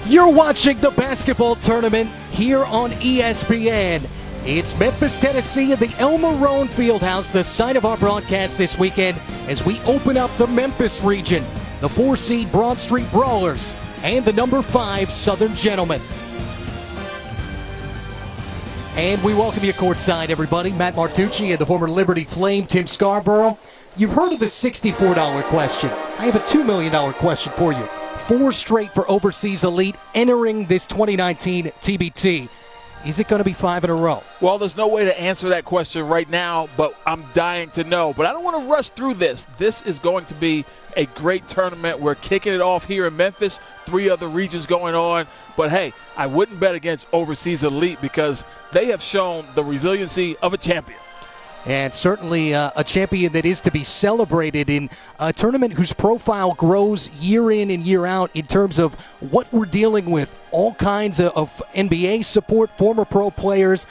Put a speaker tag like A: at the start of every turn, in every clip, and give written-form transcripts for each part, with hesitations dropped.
A: You're watching the basketball tournament here on ESPN. It's Memphis, Tennessee at the El Marone Fieldhouse, the site of our broadcast this weekend as we open up the Memphis region. The 4-seed Broad Street Brawlers and the number 5 Southern Gentlemen. And we welcome you courtside, everybody. Matt Martucci and the former Liberty Flame, Tim Scarborough. You've heard of the $64 question. I have a $2 million question for you. 4 straight for Overseas Elite entering this 2019 TBT. Is it going to be 5 in a row?
B: Well, there's no way to answer that question right now, but I'm dying to know. But I don't want to rush through this. This is going to be a great tournament. We're kicking it off here in Memphis. 3 other regions going on. But, hey, I wouldn't bet against Overseas Elite because they have shown the resiliency of a champion.
A: And certainly a champion that is to be celebrated in a tournament whose profile grows year in and year out in terms of what we're dealing with. All kinds of NBA support, former pro players.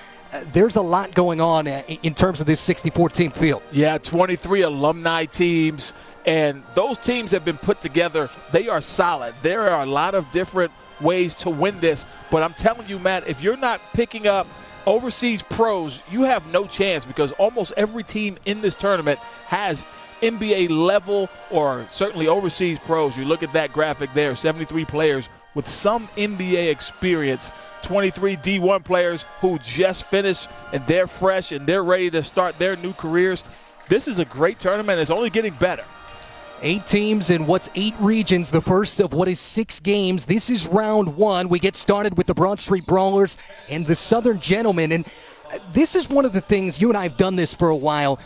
A: There's a lot going on in terms of this 64-team field.
B: Yeah, 23 alumni teams. And those teams have been put together. They are solid. There are a lot of different ways to win this. But I'm telling you, Matt, if you're not picking up overseas pros, you have no chance because almost every team in this tournament has NBA level or certainly overseas pros. You look at that graphic there, 73 players with some NBA experience, 23 D1 players who just finished and they're fresh and they're ready to start their new careers. This is a great tournament. It's only getting better.
A: 8 teams in what's 8 regions, the first of what is 6 games. This is round 1. We get started with the Broad Street Brawlers and the Southern Gentlemen. And this is one of the things, you and I have done this for a while.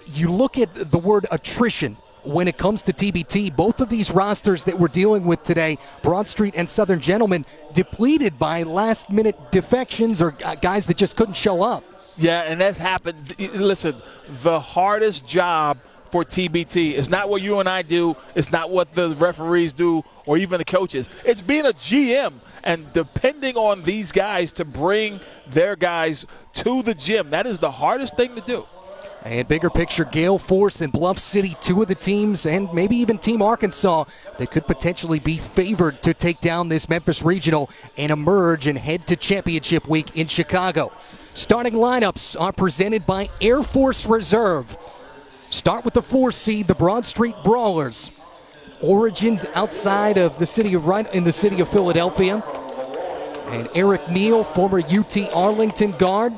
A: You look at the word attrition when it comes to TBT. Both of these rosters that we're dealing with today, Broad Street and Southern Gentlemen, depleted by last-minute defections or guys that just couldn't show up.
B: Yeah, and that's happened. Listen, the hardest job for TBT. It's not what you and I do. It's not what the referees do or even the coaches. It's being a GM and depending on these guys to bring their guys to the gym. That is the hardest thing to do.
A: And bigger picture, Gale Force and Bluff City, 2 of the teams, and maybe even Team Arkansas, that could potentially be favored to take down this Memphis Regional and emerge and head to championship week in Chicago. Starting lineups are presented by Air Force Reserve. Start with the 4-seed, the Broad Street Brawlers. Origins outside of the city right in the city of Philadelphia. And Eric Neal, former UT Arlington guard.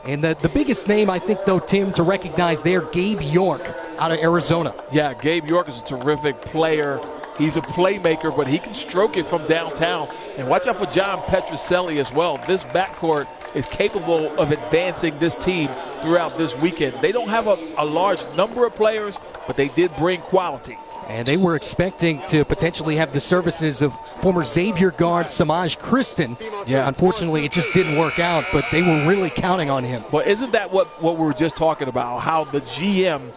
A: And the biggest name, I think, though, Tim, to recognize there, Gabe York out of Arizona.
B: Yeah, Gabe York is a terrific player. He's a playmaker, but he can stroke it from downtown. And watch out for John Petroselli as well. This backcourt is capable of advancing this team throughout this weekend. They don't have a large number of players, but they did bring quality.
A: And they were expecting to potentially have the services of former Xavier guard Samaj Kristen. Yeah, unfortunately, it just didn't work out, but they were really counting on him.
B: But isn't that what we were just talking about, how the GM,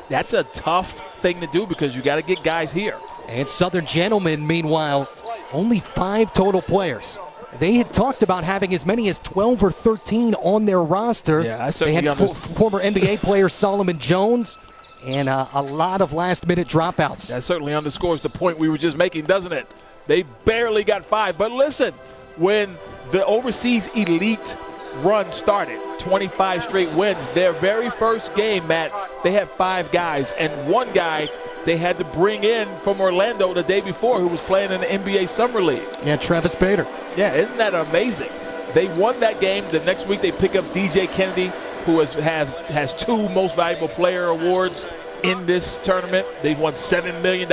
B: that's a tough thing to do because you got to get guys here.
A: And Southern Gentlemen, meanwhile, only 5 total players. They had talked about having as many as 12 or 13 on their roster.
B: Yeah,
A: they had former NBA player Solomon Jones and a lot of last-minute dropouts.
B: That certainly underscores the point we were just making, doesn't it? They barely got 5. But listen, when the Overseas Elite run started, 25 straight wins, their very first game, Matt, they had 5 guys. And one guy they had to bring in from Orlando the day before who was playing in the NBA Summer League.
A: Yeah, Travis Bader.
B: Yeah, isn't that amazing? They won that game. The next week they pick up DJ Kennedy, who has 2 Most Valuable Player awards in this tournament. They've won $7 million.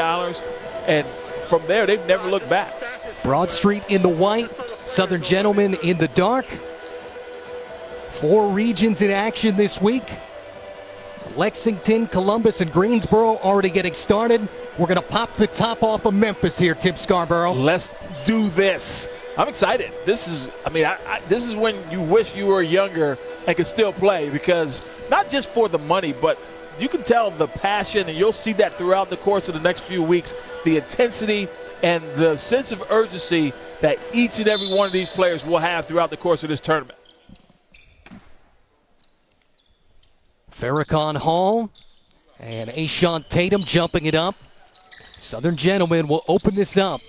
B: And from there, they've never looked back.
A: Broad Street in the white, Southern Gentlemen in the dark. 4 regions in action this week. Lexington, Columbus, and Greensboro already getting started. We're going to pop the top off of Memphis here, Tim Scarborough.
B: Let's do this. I'm excited. This is, this is when you wish you were younger and could still play because not just for the money, but you can tell the passion, and you'll see that throughout the course of the next few weeks, the intensity and the sense of urgency that each and every one of these players will have throughout the course of this tournament.
A: Farrakhan Hall and Ashawn Tatum jumping it up. Southern Gentlemen will open this up.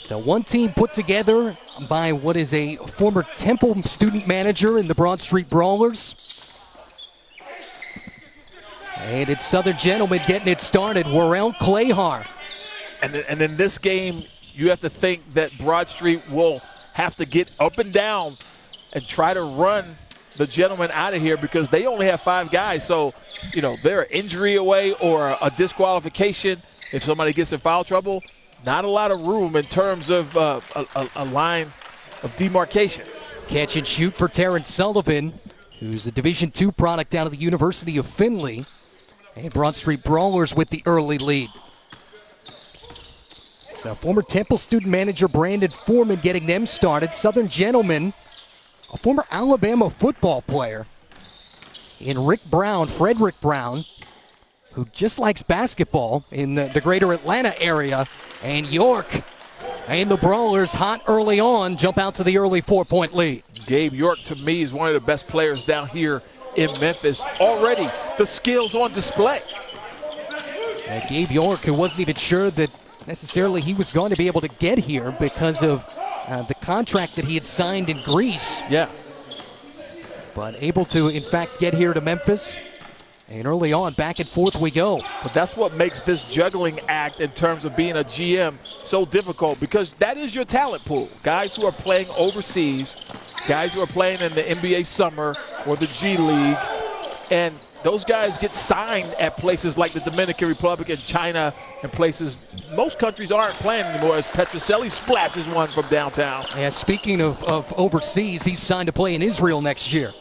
A: So one team put together by what is a former Temple student manager in the Broad Street Brawlers. And it's Southern Gentlemen getting it started. Warrell Clayhar.
B: And in this game, you have to think that Broad Street will have to get up and down and try to run the Gentlemen out of here because they only have 5 guys. So, you know, they're an injury away or a disqualification. If somebody gets in foul trouble, not a lot of room in terms of a line of demarcation.
A: Catch and shoot for Terrence Sullivan, who's a Division II product out of the University of Findlay. And Broad Street Brawlers with the early lead. So former Temple student manager Brandon Foreman getting them started. Southern Gentlemen, a former Alabama football player in Frederick Brown, who just likes basketball in the greater Atlanta area. And York and the Brawlers hot early on, jump out to the early 4-point lead.
B: Gabe York, to me, is one of the best players down here in Memphis. Already the skills on display.
A: And Gabe York, who wasn't even sure that necessarily he was going to be able to get here because of the contract that he had signed in Greece.
B: Yeah.
A: But able to, in fact, get here to Memphis. And early on, back and forth we go.
B: But that's what makes this juggling act in terms of being a GM so difficult, because that is your talent pool. Guys who are playing overseas, guys who are playing in the NBA Summer or the G League, and those guys get signed at places like the Dominican Republic and China and places most countries aren't playing anymore, as Petroselli splashes one from downtown.
A: Yeah, speaking of overseas, he's signed to play in Israel next year.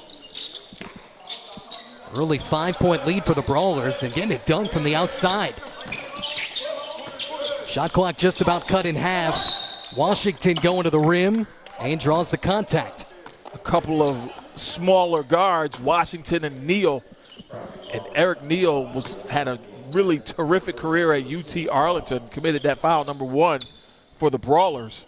A: Early 5-point lead for the Brawlers and getting it done from the outside. Shot clock just about cut in half. Washington going to the rim and draws the contact.
B: A couple of smaller guards, Washington and Neal. And Eric Neal had a really terrific career at UT Arlington, committed that foul number 1 for the Brawlers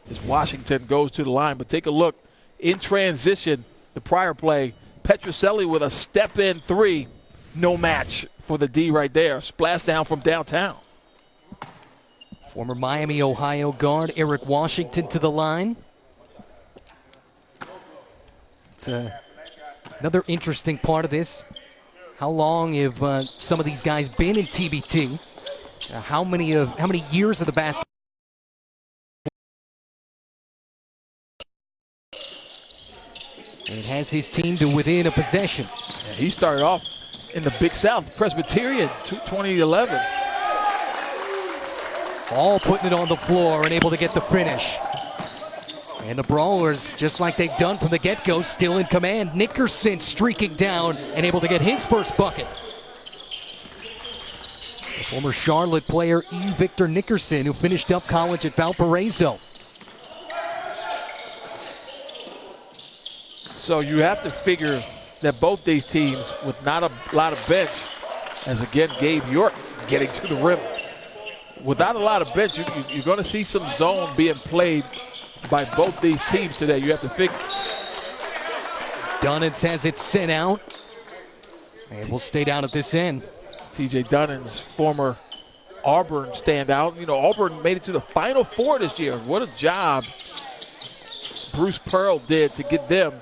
B: as Washington goes to the line. But take a look in transition, the prior play, Petroselli with a step-in 3, no match for the D right there. Splash down from downtown.
A: Former Miami, Ohio guard Eric Washington to the line. It's another interesting part of this. How long have some of these guys been in TBT? How many years of the basketball? And has his team to within a possession.
B: Yeah, he started off in the Big South, Presbyterian, 2011.
A: All putting it on the floor and able to get the finish. And the Brawlers, just like they've done from the get-go, still in command. Nickerson streaking down and able to get his first bucket. The former Charlotte player E. Victor Nickerson, who finished up college at Valparaiso.
B: So you have to figure that both these teams, with not a lot of bench, as again Gabe York getting to the rim, without a lot of bench, you're going to see some zone being played by both these teams today. You have to figure.
A: Dunnins has it sent out, and we'll stay down at this end.
B: TJ Dunnins, former Auburn standout. You know, Auburn made it to the Final Four this year. What a job Bruce Pearl did to get them.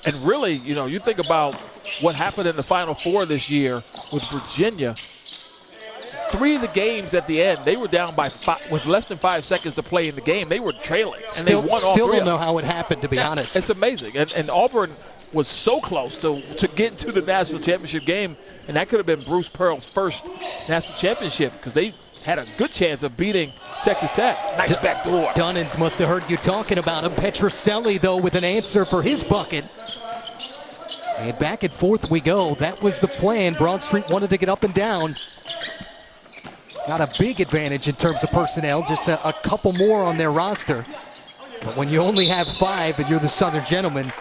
B: And really, you know, you think about what happened in the Final Four this year with Virginia. 3 of the games at the end, they were down by 5, with less than 5 seconds to play in the game. They were trailing, and they won all 3.
A: Still don't know how it happened, to be honest.
B: It's amazing. And Auburn was so close to get to the national championship game, and that could have been Bruce Pearl's first national championship because they had a good chance of beating Texas Tech. Nice backdoor.
A: Dunnins must have heard you talking about him. Petroselli, though, with an answer for his bucket. And back and forth we go. That was the plan. Broad Street wanted to get up and down. Not a big advantage in terms of personnel, just a couple more on their roster. But when you only have 5 and you're the Southern Gentlemen,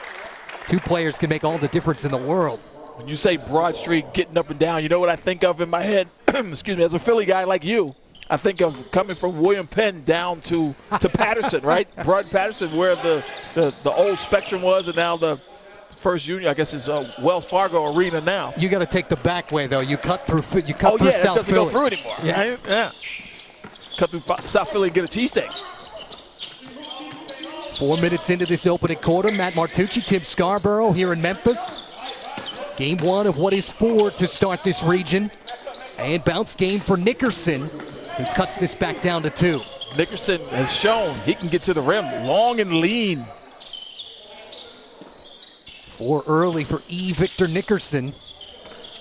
A: 2 players can make all the difference in the world.
B: When you say Broad Street getting up and down, you know what I think of in my head? Excuse me, as a Philly guy like you, I think of coming from William Penn down to Patterson, right? Broad Patterson, where the old Spectrum was, and now the First Union, I guess, is Wells Fargo Arena now.
A: You got to take the back way, though. You cut through South Philly.
B: It doesn't go through anymore. Yeah. Right? Yeah. Cut through South Philly and get a cheesesteak.
A: 4 minutes into this opening quarter, Matt Martucci, Tim Scarborough here in Memphis. Game one of what is 4 to start this region. And bounce game for Nickerson, who cuts this back down to 2.
B: Nickerson has shown he can get to the rim long and lean.
A: 4 early for Victor Nickerson,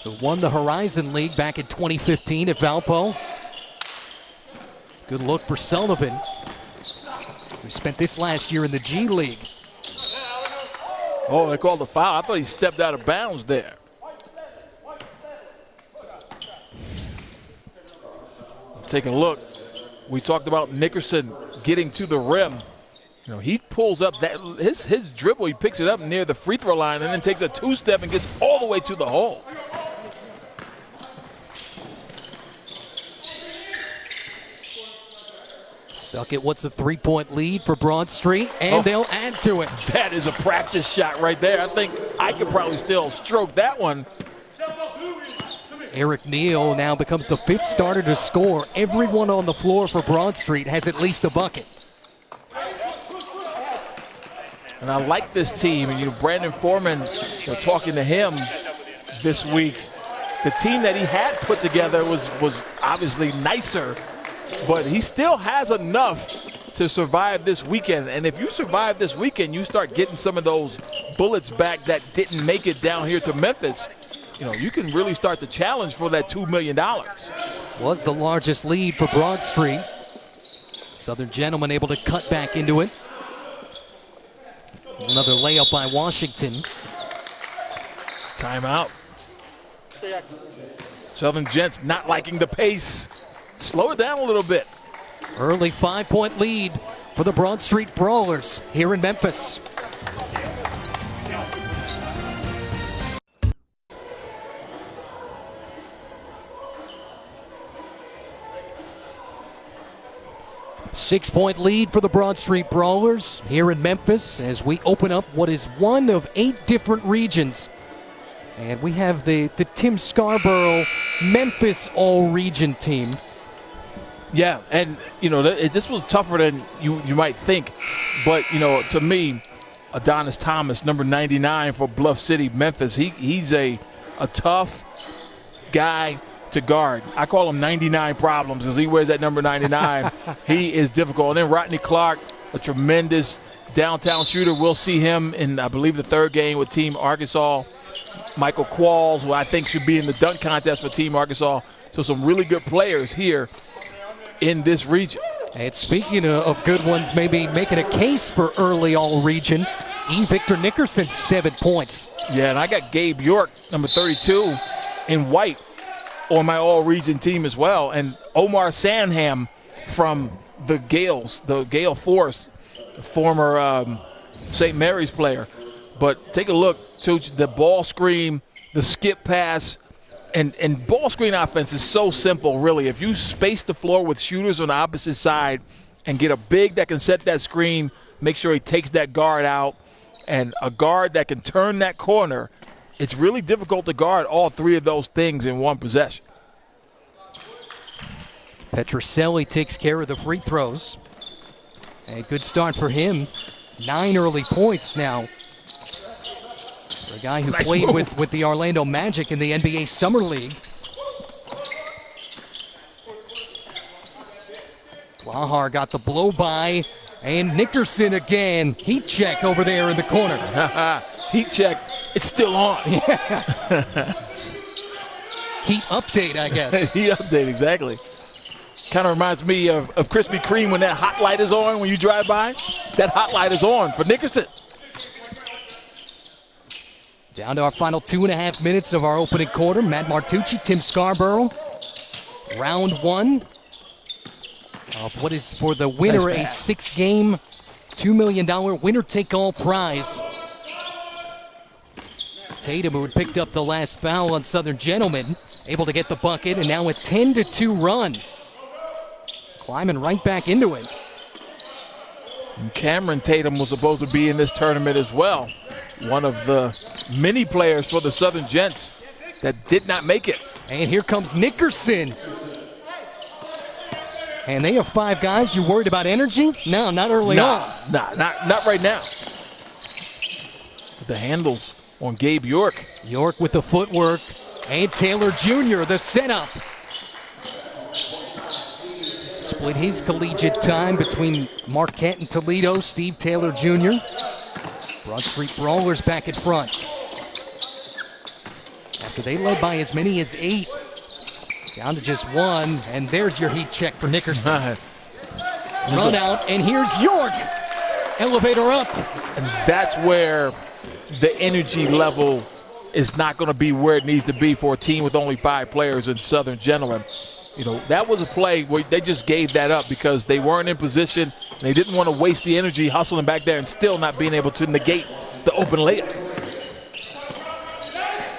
A: who won the Horizon League back in 2015 at Valpo. Good look for Sullivan, who spent this last year in the G League.
B: Oh, they called the foul. I thought he stepped out of bounds there. Taking a look, we talked about Nickerson getting to the rim. You know, he pulls up that his dribble, he picks it up near the free throw line and then takes a 2-step and gets all the way to the hole.
A: Stuck at what's a 3-point lead for Broad Street, and they'll add to it.
B: That is a practice shot right there. I think I could probably still stroke that one.
A: Eric Neal now becomes the 5th starter to score. Everyone on the floor for Broad Street has at least a bucket.
B: And I like this team. And, you know, Brandon Foreman, talking to him this week, the team that he had put together was obviously nicer, but he still has enough to survive this weekend. And if you survive this weekend, you start getting some of those bullets back that didn't make it down here to Memphis. You know, you can really start to challenge for that $2 million.
A: Was the largest lead for Broad Street. Southern Gentlemen able to cut back into it. Another layup by Washington.
B: Timeout. Southern Gents not liking the pace. Slow it down a little bit.
A: Early 5-point lead for the Broad Street Brawlers here in Memphis. Six-point lead for the Broad Street Brawlers here in Memphis as we open up what is one of 8 different regions. And we have the Tim Scarborough Memphis All-Region team.
B: Yeah, and, you know, this was tougher than you might think. But, you know, to me, Adonis Thomas, number 99 for Bluff City, Memphis, he's a tough guy to guard. I call him 99 problems because he wears that number 99. He is difficult. And then Rodney Clark, a tremendous downtown shooter. We'll see him in, I believe, the 3rd game with Team Arkansas. Michael Qualls, who I think should be in the dunk contest for Team Arkansas. So some really good players here in this region.
A: And speaking of good ones, maybe making a case for early all-region, Victor Nickerson, 7 points.
B: Yeah, and I got Gabe York, number 32, in white on my all-region team as well. And Omar Sandham from the Gales, the Gale Force, the former St. Mary's player. But take a look to the ball screen, the skip pass, and ball screen offense is so simple, really. If you space the floor with shooters on the opposite side and get a big that can set that screen, make sure he takes that guard out, and a guard that can turn that corner, it's really difficult to guard all 3 of those things in one possession.
A: Petroselli takes care of the free throws. A good start for him. 9 early points now. For a guy who played with the Orlando Magic in the NBA Summer League. Plahar got the blow by, and Nickerson again. Heat check over there in the corner.
B: Heat check. It's still on.
A: Yeah. Heat update, I guess.
B: Heat update, exactly. Kind of reminds me of Krispy Kreme when that hot light is on when you drive by. That hot light is on for Nickerson.
A: Down to our final 2.5 minutes of our opening quarter. Matt Martucci, Tim Scarborough. Round 1 of what is for the winner a 6-game, $2 million winner-take-all prize. Tatum, who had picked up the last foul on Southern Gentlemen, able to get the bucket, and now a 10-2 run. Climbing right back into it.
B: And Cameron Tatum was supposed to be in this tournament as well. One of the many players for the Southern Gents that did not make it.
A: And here comes Nickerson. And they have 5 guys. You worried about energy? No, not early on.
B: Not right now. The handles on Gabe York.
A: York with the footwork. And Taylor Jr., the setup. Split his collegiate time between Marquette and Toledo. Steve Taylor Jr. Broad Street Brawlers back in front. After they led by as many as 8. Down to just 1, and there's your heat check for Nickerson. Run out, and here's York. Elevator up.
B: And that's where the energy level is not going to be where it needs to be for a team with only 5 players in Southern Gentlemen. You know, that was a play where they just gave that up because they weren't in position. And they didn't want to waste the energy hustling back there and still not being able to negate the open layup.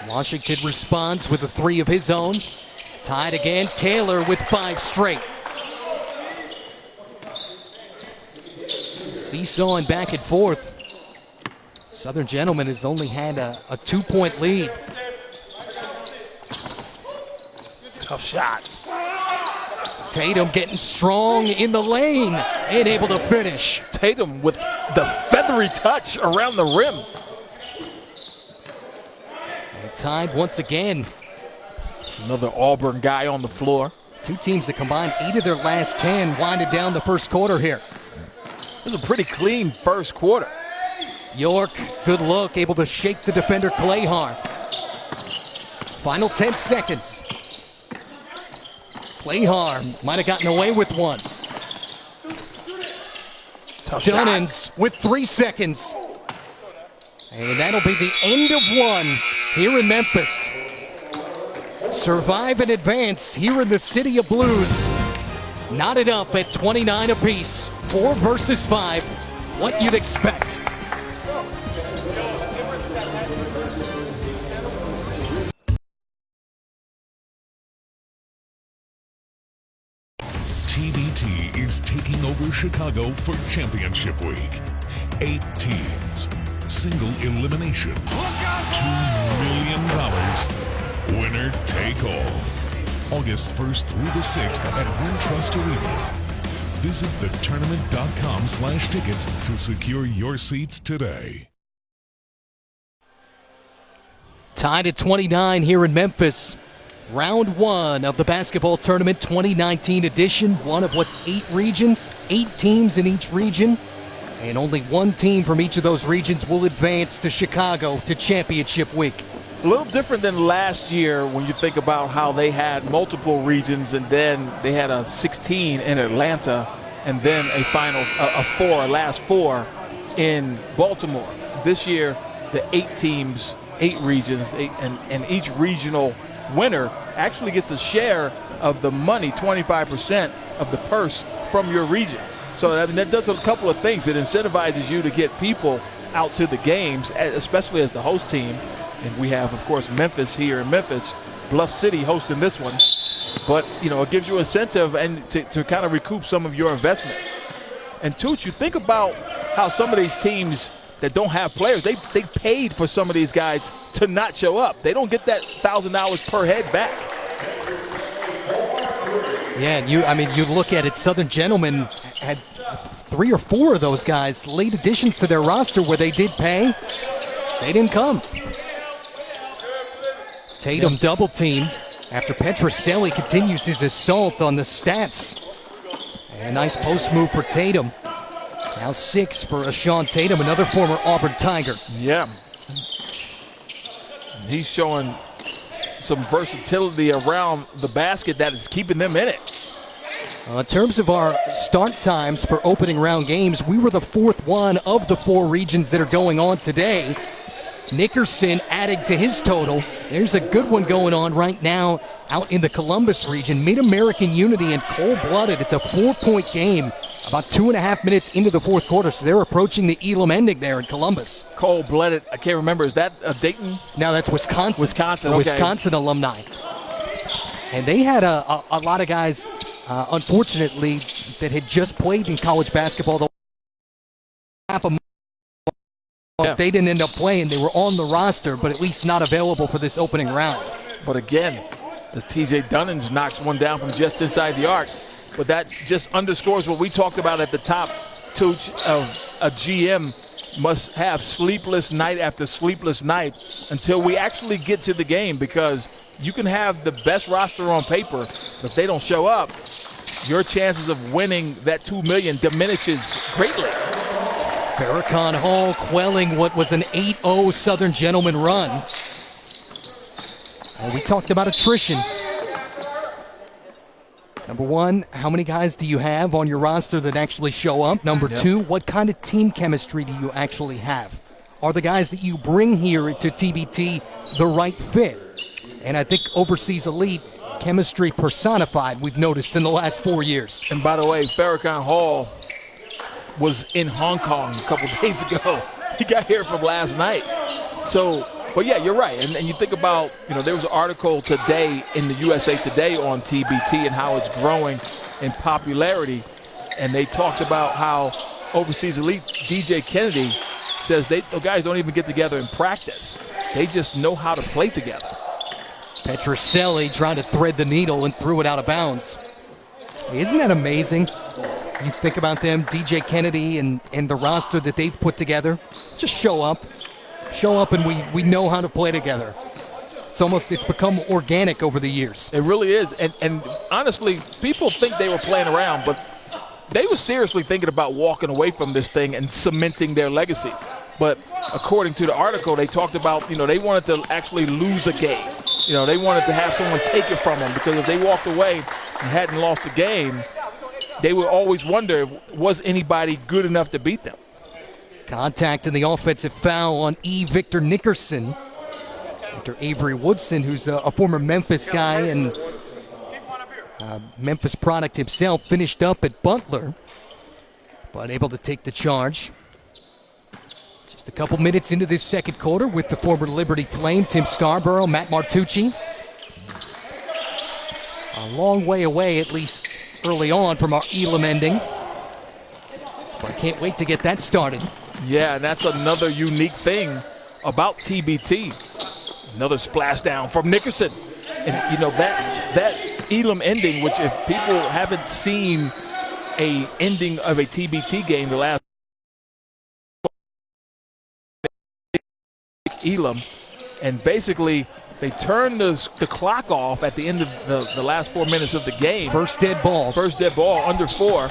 A: Washington responds with a 3 of his own. Tied again, Taylor with 5 straight. Seesawing back and forth. Southern Gentlemen has only had a 2-point lead.
B: Tough shot.
A: Tatum getting strong in the lane and able to finish.
B: Tatum with the feathery touch around the rim.
A: And tied once again.
B: Another Auburn guy on the floor.
A: 2 teams that combined 8 of their last 10 winded down the first quarter here.
B: It was a pretty clean first quarter.
A: York, good look, able to shake the defender Clayhar. Final 10 seconds. Clayhar might have gotten away with one.
B: Tough
A: Dunnins
B: shot.
A: with 3 seconds. And that'll be the end of 1 here in Memphis. Survive and advance here in the City of Blues. Knotted up at 29 apiece. 4 versus 5. What you'd expect.
C: TBT is taking over Chicago for Championship Week. 8 teams, single elimination, $2 million. Winner take all. August 1st through the 6th at Wintrust Arena. Visit thetournament.com/tickets to secure your seats today.
A: Tied at 29 here in Memphis. Round 1 of the basketball tournament 2019 edition. One of what's 8 regions, 8 teams in each region. And only 1 team from each of those regions will advance to Chicago to Championship Week.
B: A little different than last year when you think about how they had multiple regions and then they had a 16 in Atlanta and then a final, a last 4 in Baltimore. This year, the 8 teams, 8 regions, and each regional winner actually gets a share of the money, 25% of the purse from your region. So that does a couple of things. It incentivizes you to get people out to the games, especially as the host team. And we have, of course, Memphis here in Memphis, Bluff City hosting this one. But, you know, it gives you incentive and to kind of recoup some of your investment. And, Tooch, you think about how some of these teams that don't have players, they paid for some of these guys to not show up. They don't get that $1,000 per head back.
A: Yeah, and you look at it, Southern Gentlemen had 3 or 4 of those guys, late additions to their roster where they did pay. They didn't come. Tatum double teamed after Petroselli continues his assault on the stats. And a nice post move for Tatum. Now 6 for Ashawn Tatum, another former Auburn Tiger.
B: Yeah. He's showing some versatility around the basket that is keeping them in it.
A: In terms of our start times for opening round games, we were the 4th one of the 4 regions that are going on today. Nickerson adding to his total. There's a good one going on right now out in the Columbus region. Mid-American Unity and Cold-Blooded. It's a 4-point game about 2.5 minutes into the 4th quarter, so they're approaching the Elam ending there in Columbus.
B: Cold-Blooded, I can't remember. Is that Dayton?
A: No, that's Wisconsin.
B: Wisconsin, okay.
A: Wisconsin alumni. And they had a lot of guys, unfortunately, that had just played in college basketball. They didn't end up playing. They were on the roster, but at least not available for this opening round.
B: But again, as TJ Dunnins knocks one down from just inside the arc, but that just underscores what we talked about at the top, Tooch, of a GM must have sleepless night after sleepless night until we actually get to the game, because you can have the best roster on paper, but if they don't show up, your chances of winning that $2 million diminishes greatly.
A: Farrakhan Hall quelling what was an 8-0 Southern Gentleman run. And we talked about attrition. Number one, how many guys do you have on your roster that actually show up? Number two, what kind of team chemistry do you actually have? Are the guys that you bring here to TBT the right fit? And I think Overseas Elite, chemistry personified, we've noticed in the last 4 years.
B: And by the way, Farrakhan Hall was in Hong Kong a couple days ago. He got here from last night. So, but yeah, you're right. And you think about, there was an article today in the USA Today on TBT and how it's growing in popularity. And they talked about how Overseas Elite, DJ Kennedy, says the guys don't even get together in practice. They just know how to play together.
A: Petroselli trying to thread the needle and threw it out of bounds. Isn't that amazing? You think about them, DJ Kennedy and the roster that they've put together. Just show up and we know how to play together. It's become organic over the years.
B: It really is. And honestly, people think they were playing around, but they were seriously thinking about walking away from this thing and cementing their legacy. But according to the article, they talked about, they wanted to actually lose a game. They wanted to have someone take it from them, because if they walked away and hadn't lost a game, they would always wonder, was anybody good enough to beat them?
A: Contact in the offensive foul on Victor Nickerson. After Avery Woodson, who's a former Memphis guy and Memphis product himself, finished up at Butler, but able to take the charge. Just a couple minutes into this second quarter with the former Liberty Flame, Tim Scarborough, Matt Martucci. A long way away, at least early on, from our Elam ending. But I can't wait to get that started.
B: Yeah, and that's another unique thing about TBT. Another splashdown from Nickerson. And, that Elam ending, which if people haven't seen a ending of a TBT game the last Elam, and basically they turn the clock off at the end of the last 4 minutes of the game.
A: First dead ball,
B: under 4.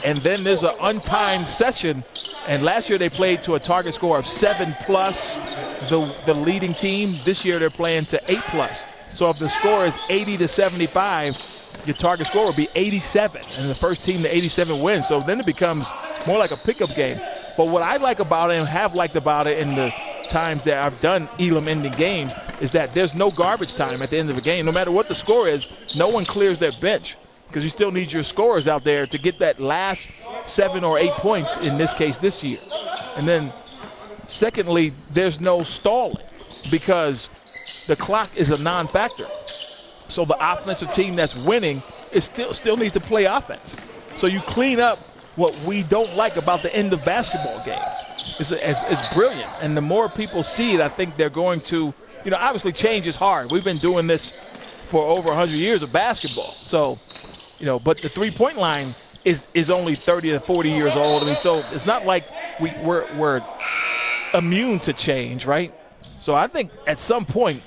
B: And then there's an untimed session. And last year they played to a target score of 7+, the leading team. This year they're playing to 8+. So if the score is 80-75, your target score would be 87. And the first team to 87 wins. So then it becomes more like a pickup game. But what I like about it and have liked about it in the times that I've done Elam ending games is that there's no garbage time at the end of the game. No matter what the score is, no one clears their bench, because you still need your scorers out there to get that last 7 or 8 points, in this case this year. And then secondly, there's no stalling, because the clock is a non-factor. So the offensive team that's winning is still needs to play offense. So you clean up what we don't like about the end of basketball games. It's brilliant. And the more people see it, I think they're going to, obviously change is hard. We've been doing this for over 100 years of basketball. So, but the three-point line is only 30 to 40 years old. So it's not like we're immune to change, right? So I think at some point,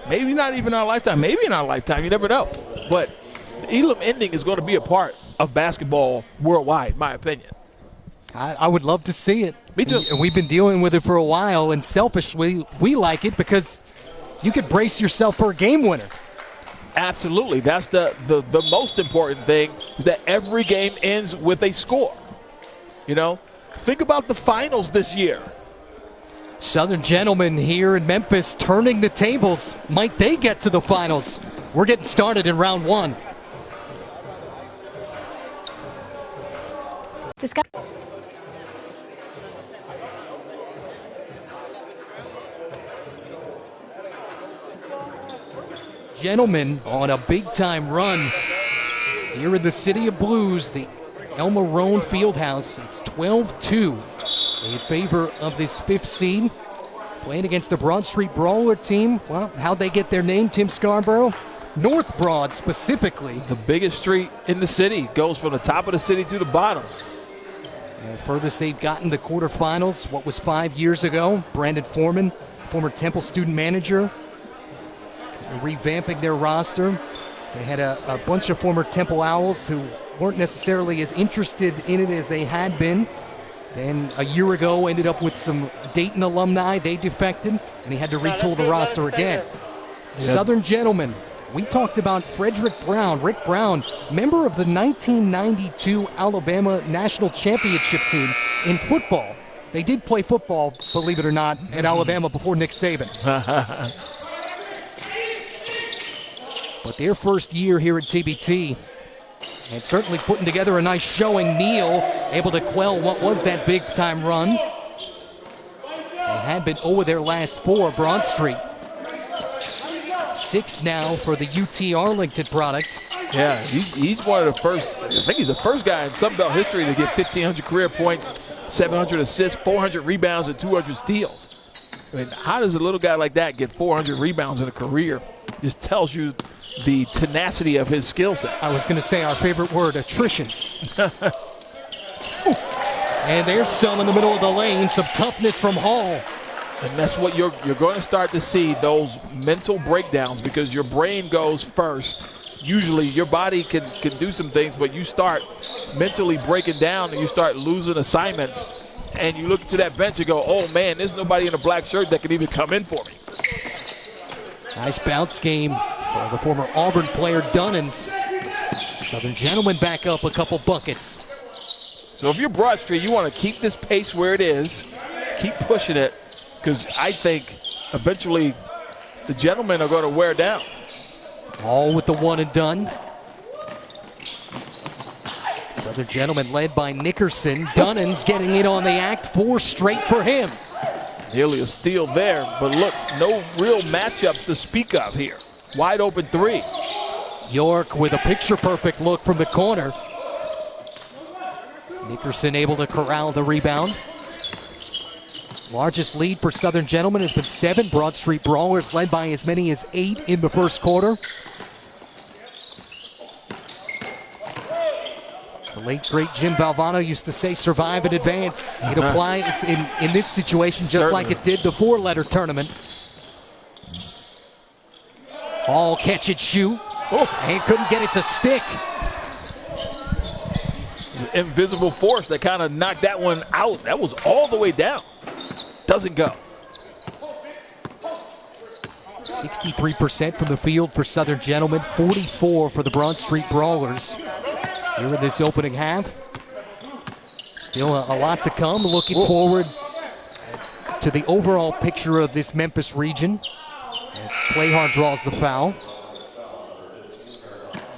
B: maybe not even our lifetime, maybe in our lifetime, you never know. But the Elam ending is going to be a part of basketball worldwide, in my opinion.
A: I would love to see it.
B: Me too.
A: And we've been dealing with it for a while, and selfishly, we like it because you could brace yourself for a game winner.
B: Absolutely. That's the most important thing, is that every game ends with a score. Think about the finals this year.
A: Southern Gentlemen here in Memphis turning the tables. Might they get to the finals? We're getting started in round one. Gentlemen on a big-time run here in the City of Blues, the El Marone Fieldhouse. It's 12-2 in favor of this 5th seed, playing against the Broad Street Brawler team. Well, how'd they get their name, Tim Scarborough? North Broad specifically.
B: The biggest street in the city goes from the top of the city to the bottom.
A: And the furthest they've gotten the quarterfinals, what was 5 years ago. Brandon Foreman, former Temple student manager, revamping their roster. They had a bunch of former Temple Owls who weren't necessarily as interested in it as they had been. Then a year ago ended up with some Dayton alumni. They defected, and he had to retool the roster again. Yep. Southern Gentlemen. We talked about Frederick Brown, Rick Brown, member of the 1992 Alabama National Championship team in football. They did play football, believe it or not, at Alabama before Nick Saban. But their first year here at TBT, and certainly putting together a nice showing. Neal able to quell what was that big-time run. They had been over their last 4, Broad Street. 6 now for the UT Arlington product.
B: Yeah, he's one of the first, I think he's the first guy in Sun Belt history to get 1,500 career points, 700 assists, 400 rebounds, and 200 steals. I mean, how does a little guy like that get 400 rebounds in a career? Just tells you the tenacity of his skill set.
A: I was going to say our favorite word, attrition. And there's some in the middle of the lane, some toughness from Hall.
B: And that's what you're going to start to see, those mental breakdowns, because your brain goes first. Usually your body can do some things, but you start mentally breaking down and you start losing assignments. And you look to that bench and go, oh man, there's nobody in a black shirt that can even come in for me.
A: Nice bounce game for the former Auburn player Dunnins. Southern Gentlemen back up a couple buckets.
B: So if you're Broad Street, you want to keep this pace where it is, keep pushing it, because I think eventually the Gentlemen are going to wear down.
A: All with the one and done. Southern Gentlemen led by Nickerson. Dunnins getting it on the act. 4 straight for him.
B: Nearly a steal there, but look, no real matchups to speak of here. Wide open 3.
A: York with a picture-perfect look from the corner. Nickerson able to corral the rebound. Largest lead for Southern Gentlemen has been 7. Broad Street Brawlers led by as many as 8 in the first quarter. The late, great Jim Valvano used to say, survive and advance. It applies in this situation just
B: Certainly.
A: like it did the 4-letter tournament. All catch and shoot. Oh, and couldn't get it to stick.
B: Invisible force that kind of knocked that one out. That was all the way down. Doesn't go.
A: 63% from the field for Southern Gentlemen, 44 for the Broad Street Brawlers. Here in this opening half. Still a lot to come. Looking forward to the overall picture of this Memphis region as Clayhard draws the foul.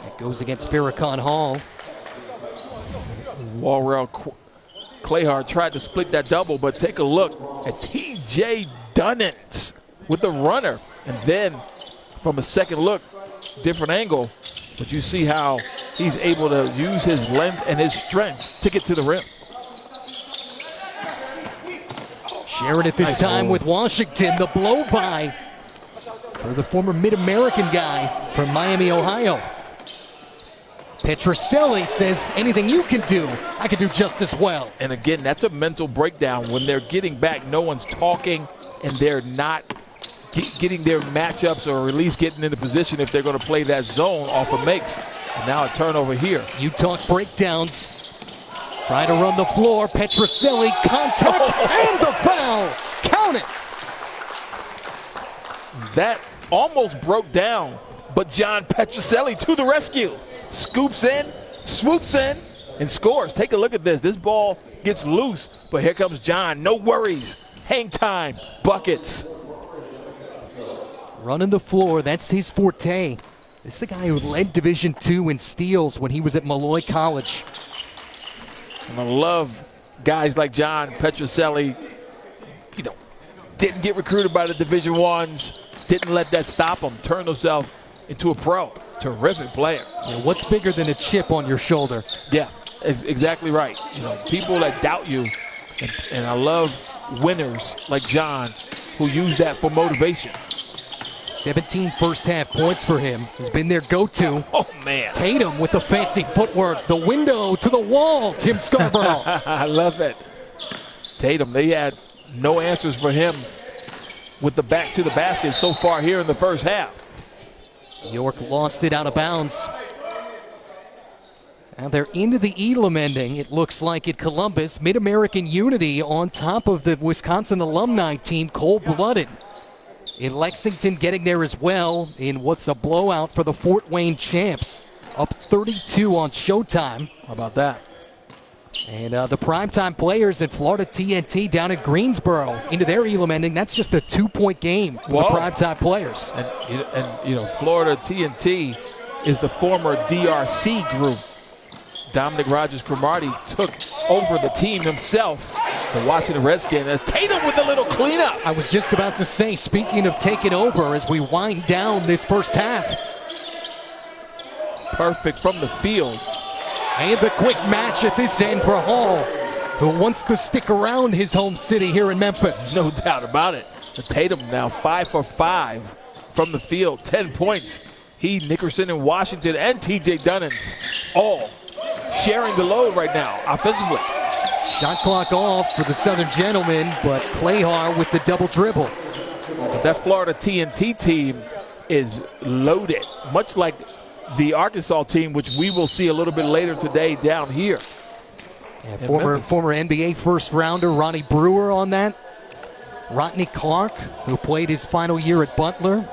A: That goes against Farrakhan Hall.
B: Walrell Clayhard tried to split that double, but take a look at T.J. Dunnins with the runner. And then from a second look, different angle, but you see how he's able to use his length and his strength to get to the rim.
A: Sharing it this time with Washington, the blow by for the former Mid-American guy from Miami, Ohio. Petroselli says, anything you can do, I can do just as well.
B: And again, that's a mental breakdown. When they're getting back, no one's talking, and they're not getting their matchups or at least getting into position if they're going to play that zone off of makes. And now a turnover here.
A: You talk breakdowns. Trying to run the floor. Petroselli, contact, and the foul. Count it.
B: That almost broke down, but John Petroselli to the rescue. Scoops in, swoops in, and scores. Take a look at this. This ball gets loose, but here comes John. No worries. Hang time. Buckets.
A: Running the floor, that's his forte. This is a guy who led Division II in steals when he was at Malloy College.
B: And I love guys like John Petroselli. You know, didn't get recruited by the Division I's, didn't let that stop him, turned himself into a pro. Terrific player.
A: Yeah, what's bigger than a chip on your shoulder?
B: Yeah, exactly right. You know, people that doubt you, and I love winners like John who use that for motivation.
A: 17 first half points for him. Has been their go-to.
B: Oh, man.
A: Tatum with the fancy footwork. The window to the wall, Tim Scarborough.
B: I love it. Tatum, they had no answers for him with the back to the basket so far here in the first half.
A: York lost it out of bounds. Now they're into the Elam ending, it looks like, at Columbus. Mid-American Unity on top of the Wisconsin alumni team, cold-blooded. In Lexington getting there as well in what's a blowout for the Fort Wayne champs. Up 32 on Showtime.
B: How about that?
A: And the primetime players at Florida TNT down at Greensboro into their Elam ending. That's just a 2-point game for the primetime players.
B: And you know, Florida TNT is the former DRC group. Dominic Rogers-Cromartie took over the team himself. The Washington Redskins, as Tatum with a little cleanup.
A: I was just about to say, speaking of taking over as we wind down this first half.
B: Perfect from the field.
A: And the quick match at this end for Hall, who wants to stick around his home city here in Memphis.
B: No doubt about it. The Tatum now 5 for 5 from the field, 10 points. He, Nickerson, and Washington, and T.J. Dunnins all sharing the load right now offensively.
A: Shot clock off for the Southern Gentlemen, but Clayhar with the double dribble.
B: But that Florida TNT team is loaded, much like the Arkansas team, which we will see a little bit later today down here.
A: Yeah, former NBA first rounder Ronnie Brewer on that. Rodney Clark, who played his final year at Butler,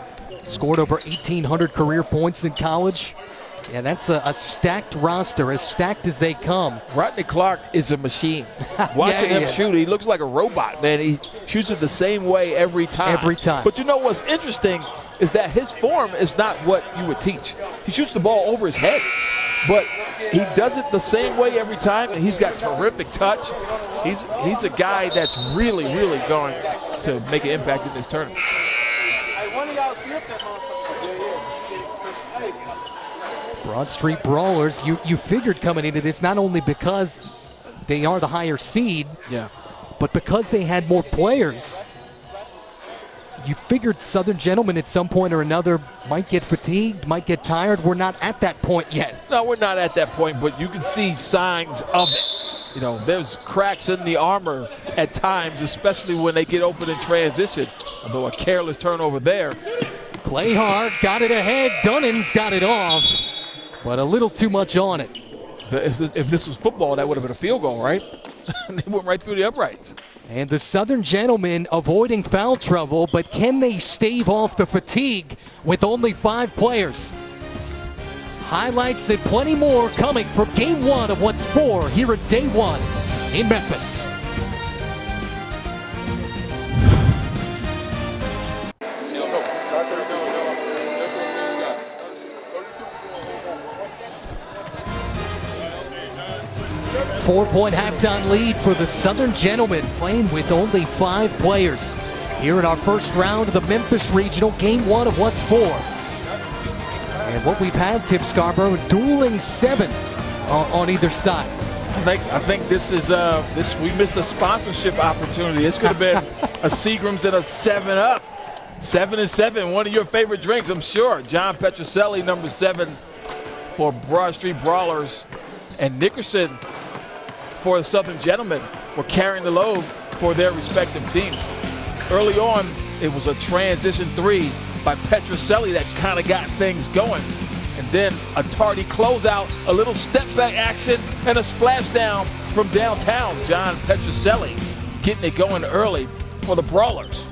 A: scored over 1,800 career points in college. Yeah, that's a stacked roster, as stacked as they come.
B: Rodney Clark is a machine. Watching him shoot, he looks like a robot, man. He shoots it the same way every time.
A: Every time.
B: But you know what's interesting is that his form is not what you would teach. He shoots the ball over his head, but he does it the same way every time, and he's got terrific touch. He's a guy that's really, really going to make an impact in this tournament.
A: Broad Street Brawlers, you figured coming into this, not only because they are the higher seed, but because they had more players. You figured Southern Gentlemen at some point or another might get fatigued, might get tired. We're not at that point yet.
B: No, we're not at that point, but you can see signs of it. You know, there's cracks in the armor at times, especially when they get open in transition. Although a careless turnover there.
A: Clayhar got it ahead. Dunnins got it off, but a little too much on it.
B: If this was football, that would have been a field goal, right? They went right through the uprights.
A: And the Southern Gentlemen avoiding foul trouble, but can they stave off the fatigue with only 5 players? Highlights and plenty more coming from Game 1 of what's 4 here at Day 1 in Memphis. Four-point halftime lead for the Southern Gentlemen, playing with only 5 players. Here in our first round of the Memphis Regional, Game 1 of what's 4. And what we've had, Tim Scarborough, dueling 7s on either side.
B: I think this is we missed a sponsorship opportunity. This could have been a Seagram's and a 7-Up. 7 and 7, one of your favorite drinks, I'm sure. John Petroselli, number 7 for Broad Street Brawlers, and Nickerson for the Southern Gentlemen were carrying the load for their respective teams. Early on, it was a transition 3 by Petroselli that kind of got things going. And then a tardy closeout, a little step back action, and a splashdown from downtown. John Petroselli getting it going early for the Brawlers.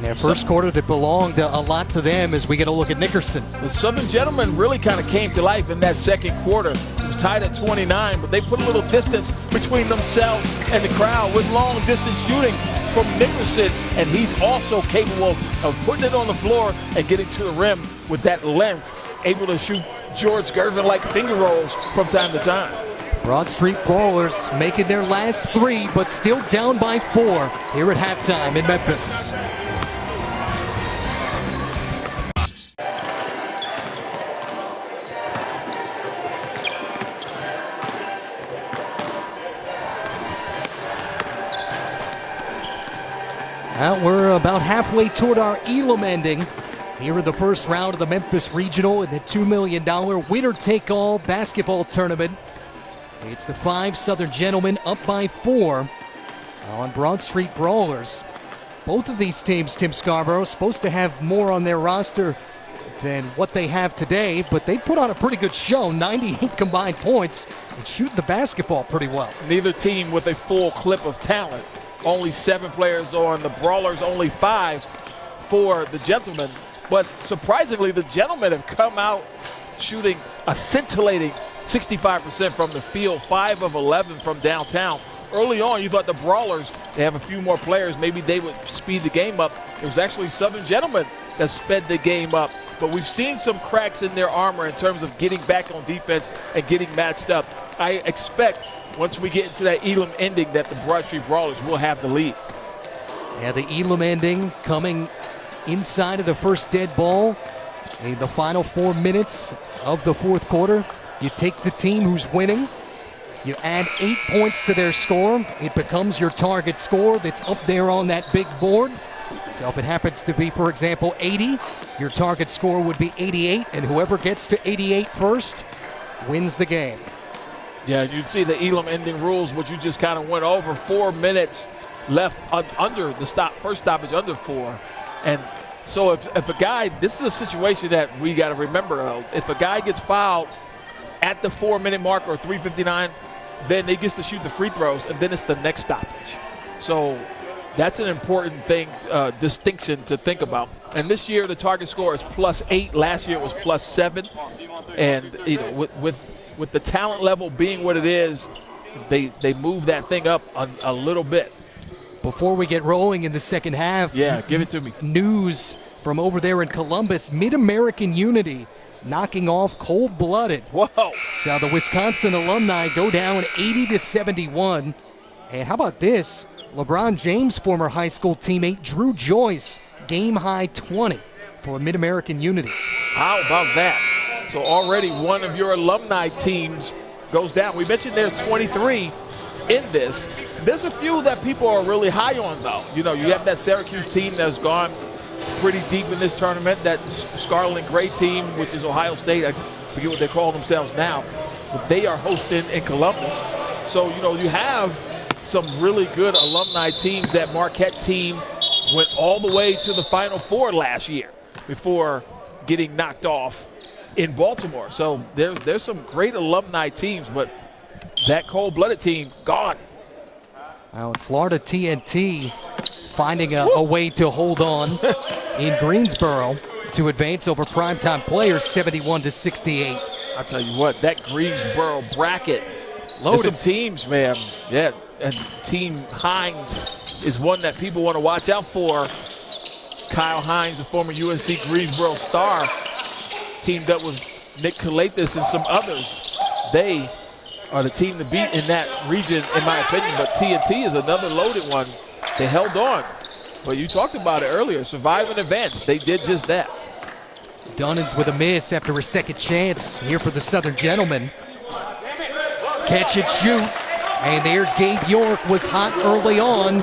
A: Yeah, first quarter that belonged a lot to them as we get a look at Nickerson.
B: The Southern Gentlemen really kind of came to life in that second quarter. It was tied at 29, but they put a little distance between themselves and the crowd with long distance shooting from Nickerson, and he's also capable of putting it on the floor and getting to the rim with that length, able to shoot George Gervin-like finger rolls from time to time.
A: Broad Street Brawlers making their last 3, but still down by 4 here at halftime in Memphis. Well, we're about halfway toward our Elam ending. Here in the first round of the Memphis Regional in the $2 million winner-take-all basketball tournament. It's the 5 Southern Gentlemen up by 4 on Broad Street Brawlers. Both of these teams, Tim Scarborough, supposed to have more on their roster than what they have today, but they put on a pretty good show, 98 combined points, and shooting the basketball pretty well.
B: Neither team with a full clip of talent. Only 7 players on the Brawlers, only 5 for the Gentlemen. But surprisingly, the Gentlemen have come out shooting a scintillating 65% from the field, 5 of 11 from downtown. Early on, you thought the Brawlers, they have a few more players, maybe they would speed the game up. It was actually Southern Gentlemen that sped the game up. But we've seen some cracks in their armor in terms of getting back on defense and getting matched up. I expect once we get into that Elam ending that the Broad Street Brawlers will have the lead.
A: Yeah, the Elam ending coming inside of the first dead ball in the final 4 minutes of the fourth quarter. You take the team who's winning, you add 8 points to their score. It becomes your target score that's up there on that big board. So if it happens to be, for example, 80, your target score would be 88, and whoever gets to 88 first wins the game.
B: Yeah, you see the Elam ending rules, which you just kind of went over. 4 minutes left under the first stoppage under 4. And so if a guy, this is a situation that we got to remember, if a guy gets fouled at the 4-minute mark or 3:59, then they get to shoot the free throws, and then it's the next stoppage. So that's an important thing, distinction to think about. And this year the target score is +8. Last year it was +7. And you know, with the talent level being what it is, they move that thing up a little bit.
A: Before we get rolling in the second half,
B: yeah, give it to me.
A: News from over there in Columbus, Mid-American Unity knocking off Cold-Blooded.
B: Whoa.
A: So the Wisconsin alumni go down 80-71. And how about this? LeBron James' former high school teammate Drew Joyce, game-high 20 for Mid-American Unity.
B: How about that? So already one of your alumni teams goes down. We mentioned there's 23 in this. There's a few that people are really high on, though. You know, you have that Syracuse team that's gone pretty deep in this tournament, that Scarlet and Gray team, which is Ohio State. I forget what they call themselves now, but they are hosting in Columbus. So, you know, you have some really good alumni teams. That Marquette team went all the way to the Final Four last year before getting knocked off in Baltimore. So there's some great alumni teams, but that Cold-Blooded team, gone.
A: Now, Florida TNT finding a way to hold on in Greensboro to advance over primetime players 71-68.
B: I'll tell you what, that Greensboro bracket,
A: loaded.
B: There's some teams, man. Yeah, and Team Hines is one that people want to watch out for. Kyle Hines, the former UNC Greensboro star, teamed up with Nick Kalathis and some others. They are the team to beat in that region, in my opinion, but TNT is another loaded one. They held on, but you talked about it earlier, survive and advance. They did just that.
A: Dunnins with a miss after a second chance here for the Southern Gentlemen. Catch and shoot, and there's Gabe York, was hot early on.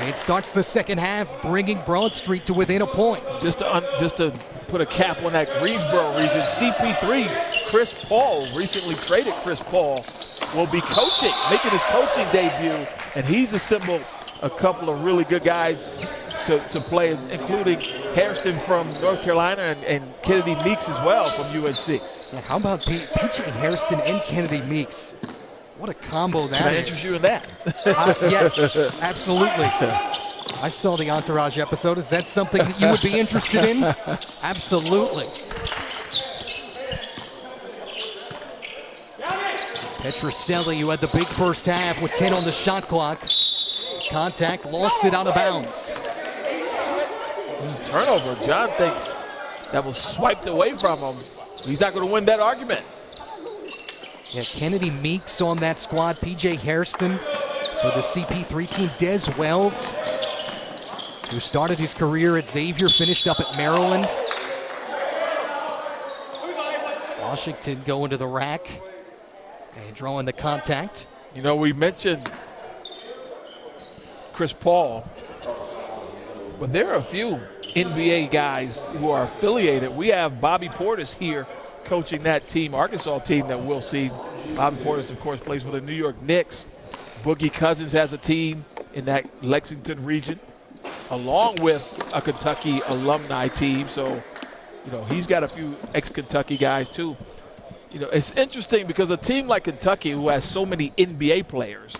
A: And starts the second half, bringing Broad Street to within a point.
B: Just to put a cap on that Greensboro region, CP3, Chris Paul, recently traded Chris Paul, will be coaching, making his coaching debut, and he's assembled a couple of really good guys to play, including Hairston from North Carolina and Kennedy Meeks as well from UNC.
A: Yeah, how about P.J. Hairston and Kennedy Meeks? What a combo that is.
B: Can I interest you in that?
A: Yes, absolutely. I saw the Entourage episode. Is that something that you would be interested in? Absolutely. Petroselli, who had the big first half with 10 on the shot clock. Contact, lost it out of bounds.
B: Turnover. John thinks that was swiped away from him. He's not going to win that argument.
A: Yeah, Kennedy Meeks on that squad. P.J. Hairston for the CP3 team. Des Wells, who started his career at Xavier, finished up at Maryland. Washington going to the rack and drawing the contact.
B: You know, we mentioned Chris Paul, but there are a few NBA guys who are affiliated. We have Bobby Portis here coaching that team, Arkansas team that we'll see. Bobby Portis, of course, plays for the New York Knicks. Boogie Cousins has a team in that Lexington region, along with a Kentucky alumni team. So, he's got a few ex-Kentucky guys too. It's interesting because a team like Kentucky, who has so many NBA players,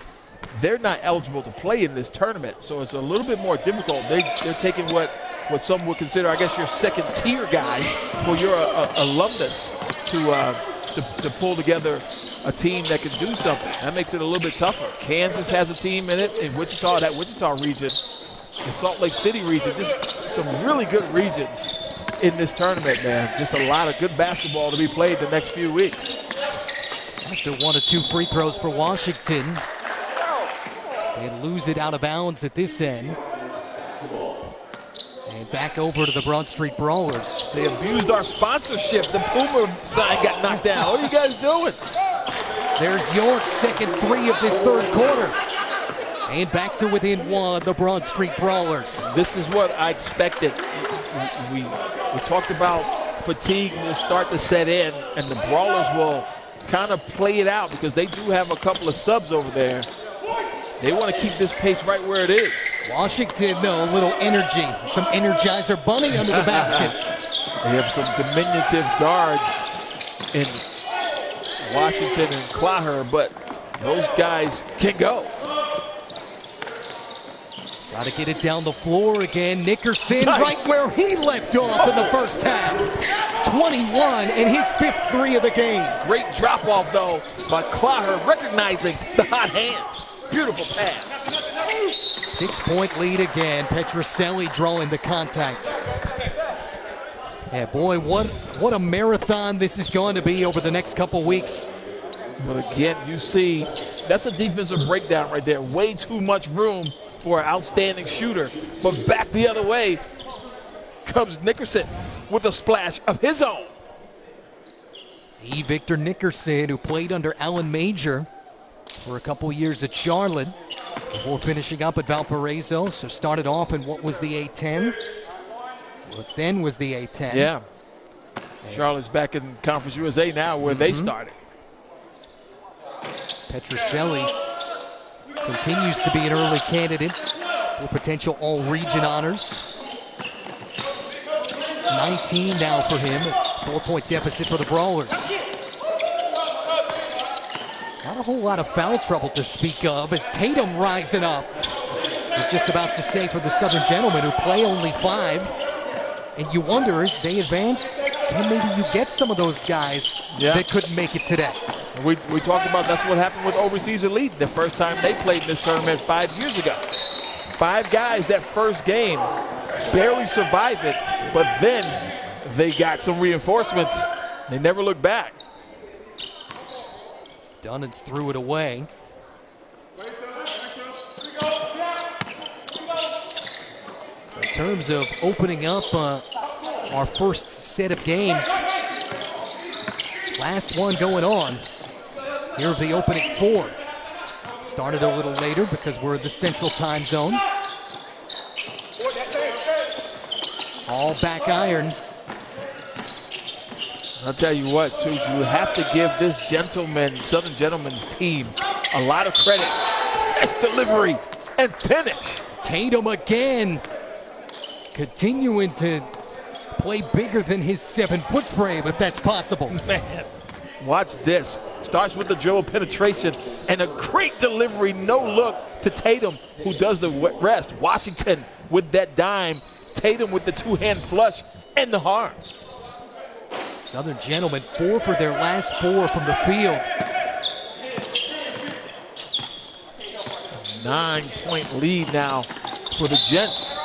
B: they're not eligible to play in this tournament. So it's a little bit more difficult. They're taking what some would consider, I guess, your second-tier guys for your alumnus to pull together a team that can do something. That makes it a little bit tougher. Kansas has a team in it in Wichita, that Wichita region, the Salt Lake City region, just some really good regions in this tournament, man. Just a lot of good basketball to be played the next few weeks.
A: After 1 or 2 free throws for Washington, they lose it out of bounds at this end. And back over to the Broad Street Brawlers.
B: They abused our sponsorship. The Puma sign got knocked down. What are you guys doing?
A: There's York's second 3 of this third quarter. And back to within 1, the Broad Street Brawlers.
B: This is what I expected. We talked about fatigue will start to set in, and the Brawlers will kind of play it out because they do have a couple of subs over there. They want to keep this pace right where it is.
A: Washington, though, a little energy. Some Energizer Bunny under the basket.
B: They have some diminutive guards in Washington and Claher, but those guys can go.
A: Got to get it down the floor again. Nickerson right where he left off in the first half. 21 and his 5th 3 of the game.
B: Great drop-off, though, by Claher, recognizing the hot hand. Beautiful pass.
A: 6-point lead again. Petroselli drawing the contact. Yeah, boy, what a marathon this is going to be over the next couple weeks.
B: But again, you see, that's a defensive breakdown right there. Way too much room for an outstanding shooter. But back the other way comes Nickerson with a splash of his own.
A: Victor Nickerson, who played under Alan Major for a couple years at Charlotte before finishing up at Valparaiso. So started off in what was the A10, what then was the A10.
B: Yeah. Charlotte's back in Conference USA now where they started.
A: Petroselli continues to be an early candidate for potential all-region honors. 19 now for him, 4-point deficit for the Brawlers. Not a whole lot of foul trouble to speak of as Tatum rising up. I was just about to say for the Southern Gentlemen who play only 5, and you wonder if they advance, and maybe you get some of those guys that couldn't make it today.
B: We talked about that's what happened with Overseas Elite the first time they played in this tournament 5 years ago. 5 guys that first game barely survived it, but then they got some reinforcements. They never looked back.
A: Dunnins threw it away. In terms of opening up our first set of games, last one going on. Here are the opening 4. Started a little later because we're in the Central Time Zone. All back iron.
B: I'll tell you what, too, you have to give this Southern Gentlemen's team a lot of credit. That's delivery and finish.
A: Tatum again, continuing to play bigger than his 7-foot frame, if that's possible.
B: Man, watch this. Starts with the dribble penetration and a great delivery, no look to Tatum, who does the rest. Washington with that dime. Tatum with the 2-hand flush and the harm.
A: Southern Gentlemen 4 for their last 4 from the field.
B: 9-point lead now for the Gents.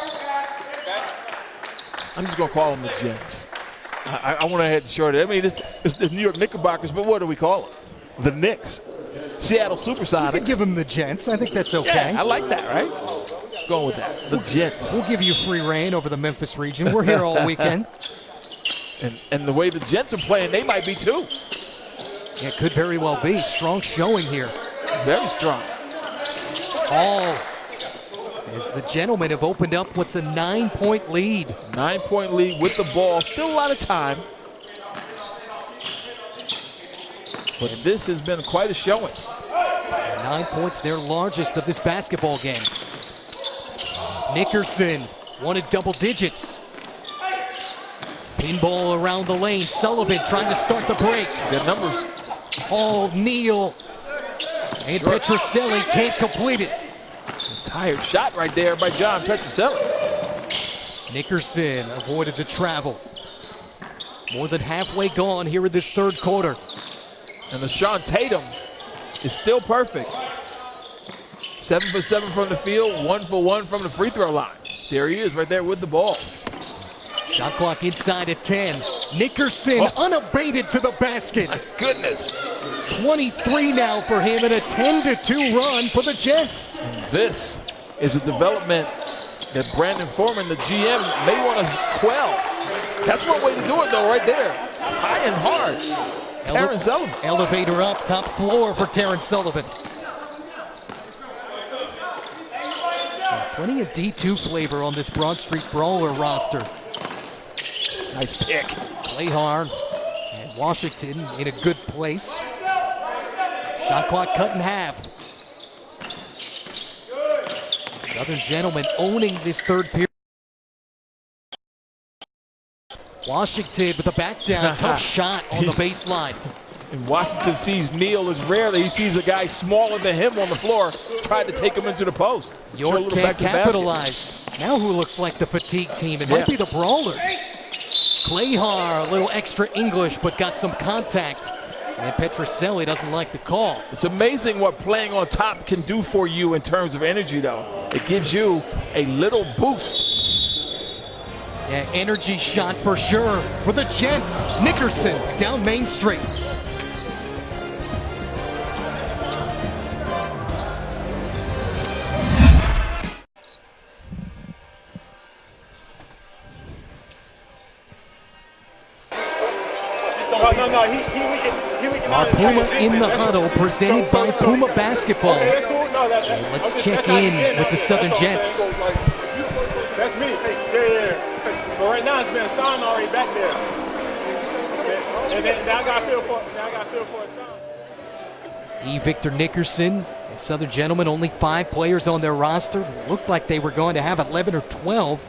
B: I'm just going to call them the Gents. I went ahead and shorted it. I mean, it's the New York Knickerbockers, but what do we call them? The Knicks. Seattle Supersonics.
A: You can give them the Gents. I think that's okay.
B: Yeah, I like that, right? Going with that. The Gents.
A: We'll give you free reign over the Memphis region. We're here all weekend.
B: And the way the Gents are playing, they might be too.
A: Yeah, could very well be. Strong showing here.
B: Very strong.
A: Hall as the gentlemen have opened up what's a 9-point lead.
B: 9-point lead with the ball. Still a lot of time. But this has been quite a showing.
A: 9 points, their largest of this basketball game. Nickerson wanted double digits. Pinball around the lane. Sullivan trying to start the break.
B: Good numbers.
A: Hall, Neal, and Petroselli can't complete it.
B: Tired shot right there by John Petroselli.
A: Nickerson avoided the travel. More than halfway gone here in this third quarter.
B: And the Sean Tatum is still perfect. 7 for 7 from the field, 1 for 1 from the free throw line. There he is right there with the ball.
A: Shot clock inside at 10. Nickerson unabated to the basket.
B: My goodness.
A: 23 now for him and a 10-2 run for the Jets.
B: This is a development that Brandon Foreman, the GM, may want to quell. That's one way to do it, though, right there. High and hard. Terrence Sullivan.
A: Elevator up, top floor for Terrence Sullivan. Plenty of D2 flavor on this Broad Street Brawler roster.
B: Nice pick.
A: Clayhar and Washington in a good place. Shot clock cut in half. Southern Gentlemen owning this third period. Washington with the back down, tough shot on the baseline.
B: And Washington sees Neal as rarely. He sees a guy smaller than him on the floor, tried to take him into the post.
A: York can't capitalize. Now who looks like the fatigue team? It might be the Brawlers. Clayhar, a little extra English, but got some contact. And Petroselli doesn't like the call.
B: It's amazing what playing on top can do for you in terms of energy, though. It gives you a little boost.
A: Yeah, energy shot for sure for the Jets. Nickerson down Main Street. Our Puma in the huddle, presented by Puma Basketball. And let's check in with the Southern Jets.
D: That's me. Yeah. But right now it's been a sign already back there. And then I got feel for a sign.
A: E. Victor Nickerson and Southern Gentlemen, only 5 players on their roster. Looked like they were going to have 11 or 12.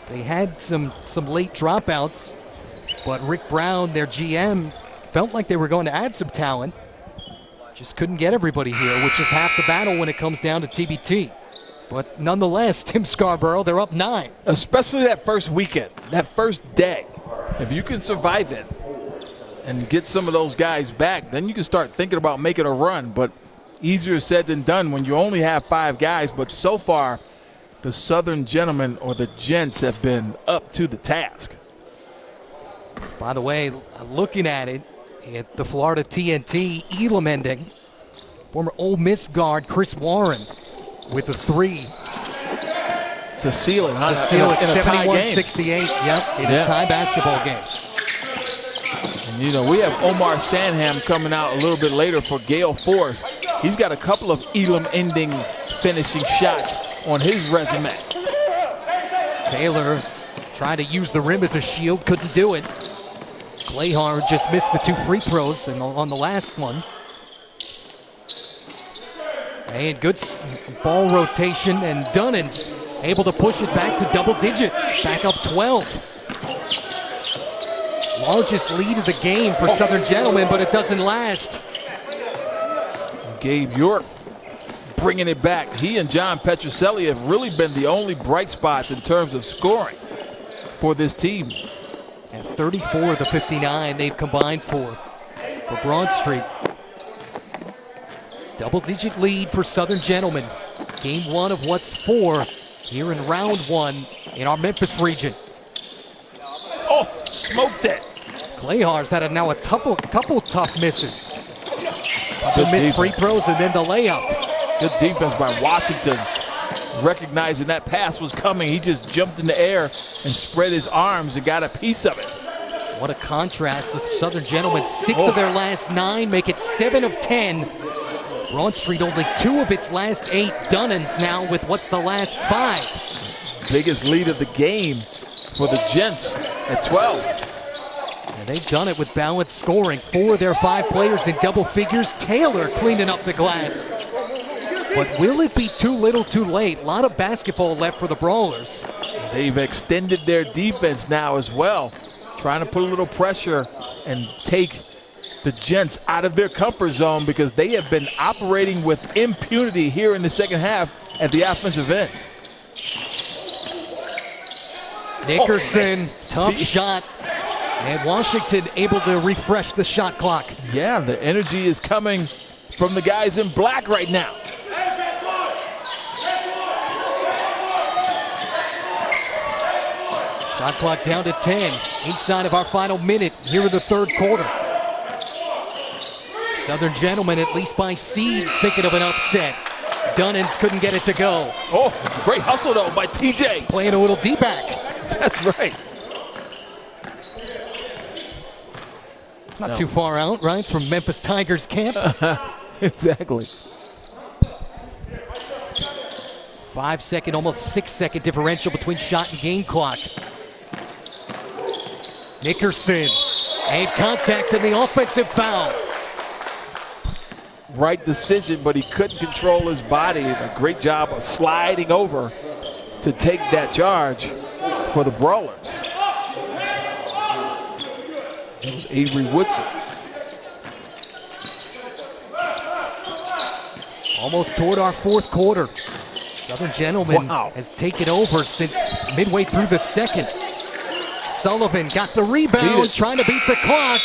A: They had some late dropouts, but Rick Brown, their GM, felt like they were going to add some talent. Just couldn't get everybody here, which is half the battle when it comes down to TBT. But nonetheless, Tim Scarborough, they're up 9.
B: Especially that first weekend, that first day. If you can survive it and get some of those guys back, then you can start thinking about making a run. But easier said than done when you only have 5 guys. But so far, the Southern Gentlemen, or the Gents, have been up to the task.
A: By the way, looking at it, at the Florida TNT, Elam ending, former Ole Miss guard Chris Warren with a 3.
B: To seal it,
A: to seal it, 71-68, yep, in a tie basketball game.
B: And you know, we have Omar Sanham coming out a little bit later for Gale Force. He's got a couple of Elam ending finishing shots on his resume.
A: Taylor tried to use the rim as a shield, couldn't do it. Clayhar just missed the 2 free throws on the last one. And good ball rotation, and Dunnan's able to push it back to double digits, back up 12. Largest lead of the game for Southern Gentlemen, but it doesn't last.
B: Gabe York bringing it back. He and John Petroselli have really been the only bright spots in terms of scoring for this team.
A: And 34 of the 59 they've combined for Broad Street. Double-digit lead for Southern Gentlemen. Game 1 of what's 4 here in round 1 in our Memphis region.
B: Oh, smoked it.
A: Clayhar's had now a couple tough misses. Couple missed free throws and then the layup.
B: Good defense by Washington. Recognizing that pass was coming, he just jumped in the air and spread his arms and got a piece of it.
A: What a contrast with Southern Gentlemen. 6 of their last 9 make it 7 of 10. Broad Street only 2 of its last 8. Dunnans now with what's the last 5.
B: Biggest lead of the game for the Gents at 12.
A: And they've done it with balanced scoring. 4 of their 5 players in double figures. Taylor cleaning up the glass. But will it be too little too late? A lot of basketball left for the Brawlers.
B: They've extended their defense now as well, trying to put a little pressure and take the Gents out of their comfort zone because they have been operating with impunity here in the second half at the offensive end.
A: Nickerson, tough shot. And Washington able to refresh the shot clock.
B: Yeah, the energy is coming from the guys in black right now.
A: Shot clock down to 10. Inside of our final minute here in the third quarter. Southern Gentlemen, at least by seed, thinking of an upset. Dunnans couldn't get it to go.
B: Oh, great hustle though by TJ.
A: Playing a little D-back.
B: That's right.
A: Not too far out, right, from Memphis Tigers camp.
B: Exactly.
A: 5-second, almost 6-second differential between shot and game clock. Nickerson, and contact in the offensive foul.
B: Right decision, but he couldn't control his body. A great job of sliding over to take that charge for the Brawlers. It was Avery Woodson.
A: Almost toward our fourth quarter. Southern Gentlemen has taken over since midway through the second. Sullivan got the rebound, trying to beat the clock.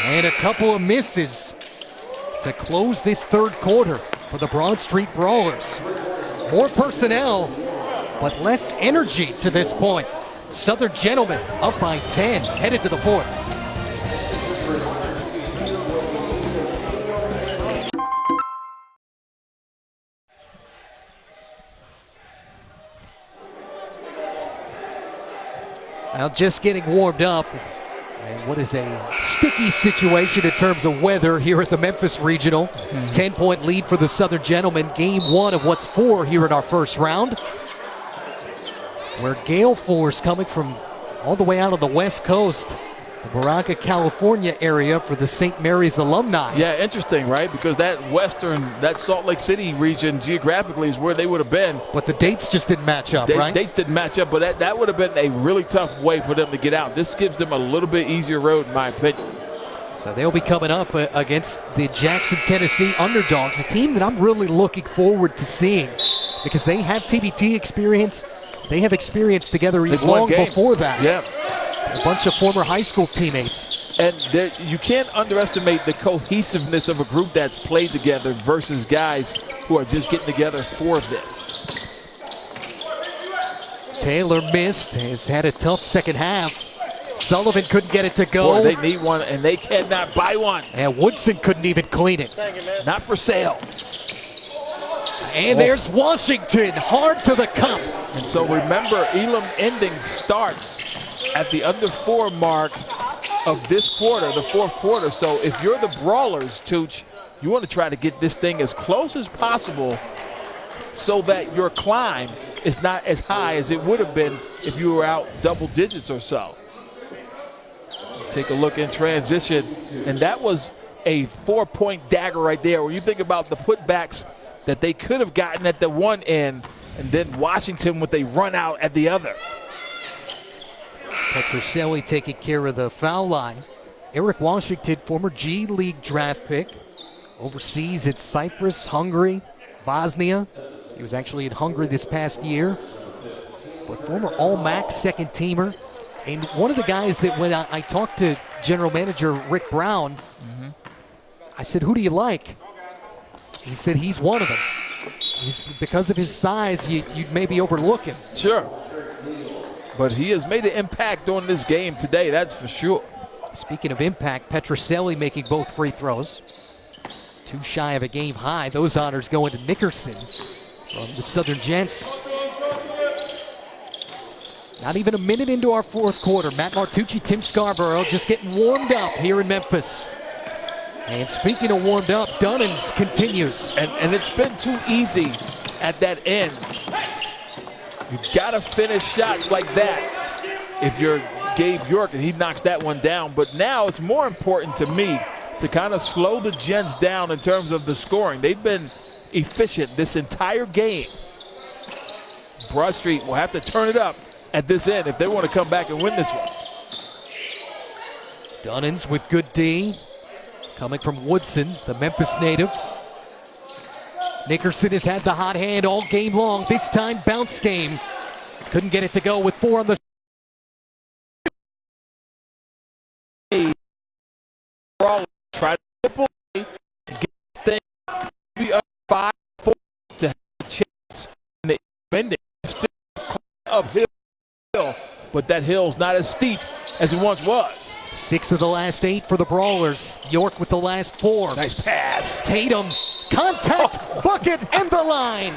A: And a couple of misses to close this third quarter for the Broad Street Brawlers. More personnel, but less energy to this point. Southern Gentlemen up by 10, headed to the fourth. Now just getting warmed up. And what is a sticky situation in terms of weather here at the Memphis Regional. 10-point lead for the Southern Gentlemen. Game 1 of what's 4 here in our first round. Where gale force coming from all the way out of the West Coast, the Barranca, California area for the St. Mary's alumni.
B: Yeah, interesting, right? Because that Salt Lake City region geographically is where they would have been.
A: But the dates just didn't match up, right?
B: Dates didn't match up, but that would have been a really tough way for them to get out. This gives them a little bit easier road, in my opinion.
A: So they'll be coming up against the Jackson, Tennessee Underdogs, a team that I'm really looking forward to seeing because they have TBT experience. They have experience together even long before that.
B: Yeah.
A: A bunch of former high school teammates.
B: And you can't underestimate the cohesiveness of a group that's played together versus guys who are just getting together for this.
A: Taylor missed, has had a tough second half. Sullivan couldn't get it to go.
B: Boy, they need one, and they cannot buy one.
A: And Woodson couldn't even clean it.
B: Not for sale.
A: And there's Washington, hard to the cup.
B: And so remember, Elam ending starts at the under 4 mark of this quarter, the fourth quarter. So if you're the Brawlers, Tooch, you want to try to get this thing as close as possible so that your climb is not as high as it would have been if you were out double digits or so. Take a look in transition, and that was a 4-point dagger right there. When you think about the putbacks that they could have gotten at the one end, and then Washington with a run out at the other.
A: Petroselli taking care of the foul line. Eric Washington, former G League draft pick, overseas at Cyprus, Hungary, Bosnia. He was actually in Hungary this past year, but former All-MAC second teamer. And one of the guys that when I talked to general manager Rick Brown, I said, who do you like? He said he's one of them. Because of his size, you'd maybe overlook him.
B: Sure. But he has made an impact on this game today, that's for sure.
A: Speaking of impact, Petroselli making both free throws. 2 shy of a game high. Those honors going to Nickerson from the Southern Gents. Not even a minute into our fourth quarter. Matt Martucci, Tim Scarborough just getting warmed up here in Memphis. And speaking of warmed up, Dunnins continues.
B: And it's been too easy at that end. You've got to finish shots like that if you're Gabe York, and he knocks that one down. But now it's more important to me to kind of slow the Gents down in terms of the scoring. They've been efficient this entire game. Broad Street will have to turn it up at this end if they want to come back and win this one.
A: Dunnins with good D. Coming from Woodson, the Memphis native. Nickerson has had the hot hand all game long. This time, bounce game. Couldn't get it to go with 4 on the.
B: Try to chip away and get the thing maybe up 5-4 to have a chance in the ending. Still uphill, but that hill's not as steep as it once was.
A: 6 of the last 8 for the Brawlers. York with the last 4.
B: Nice pass.
A: Tatum, contact, bucket, and the line.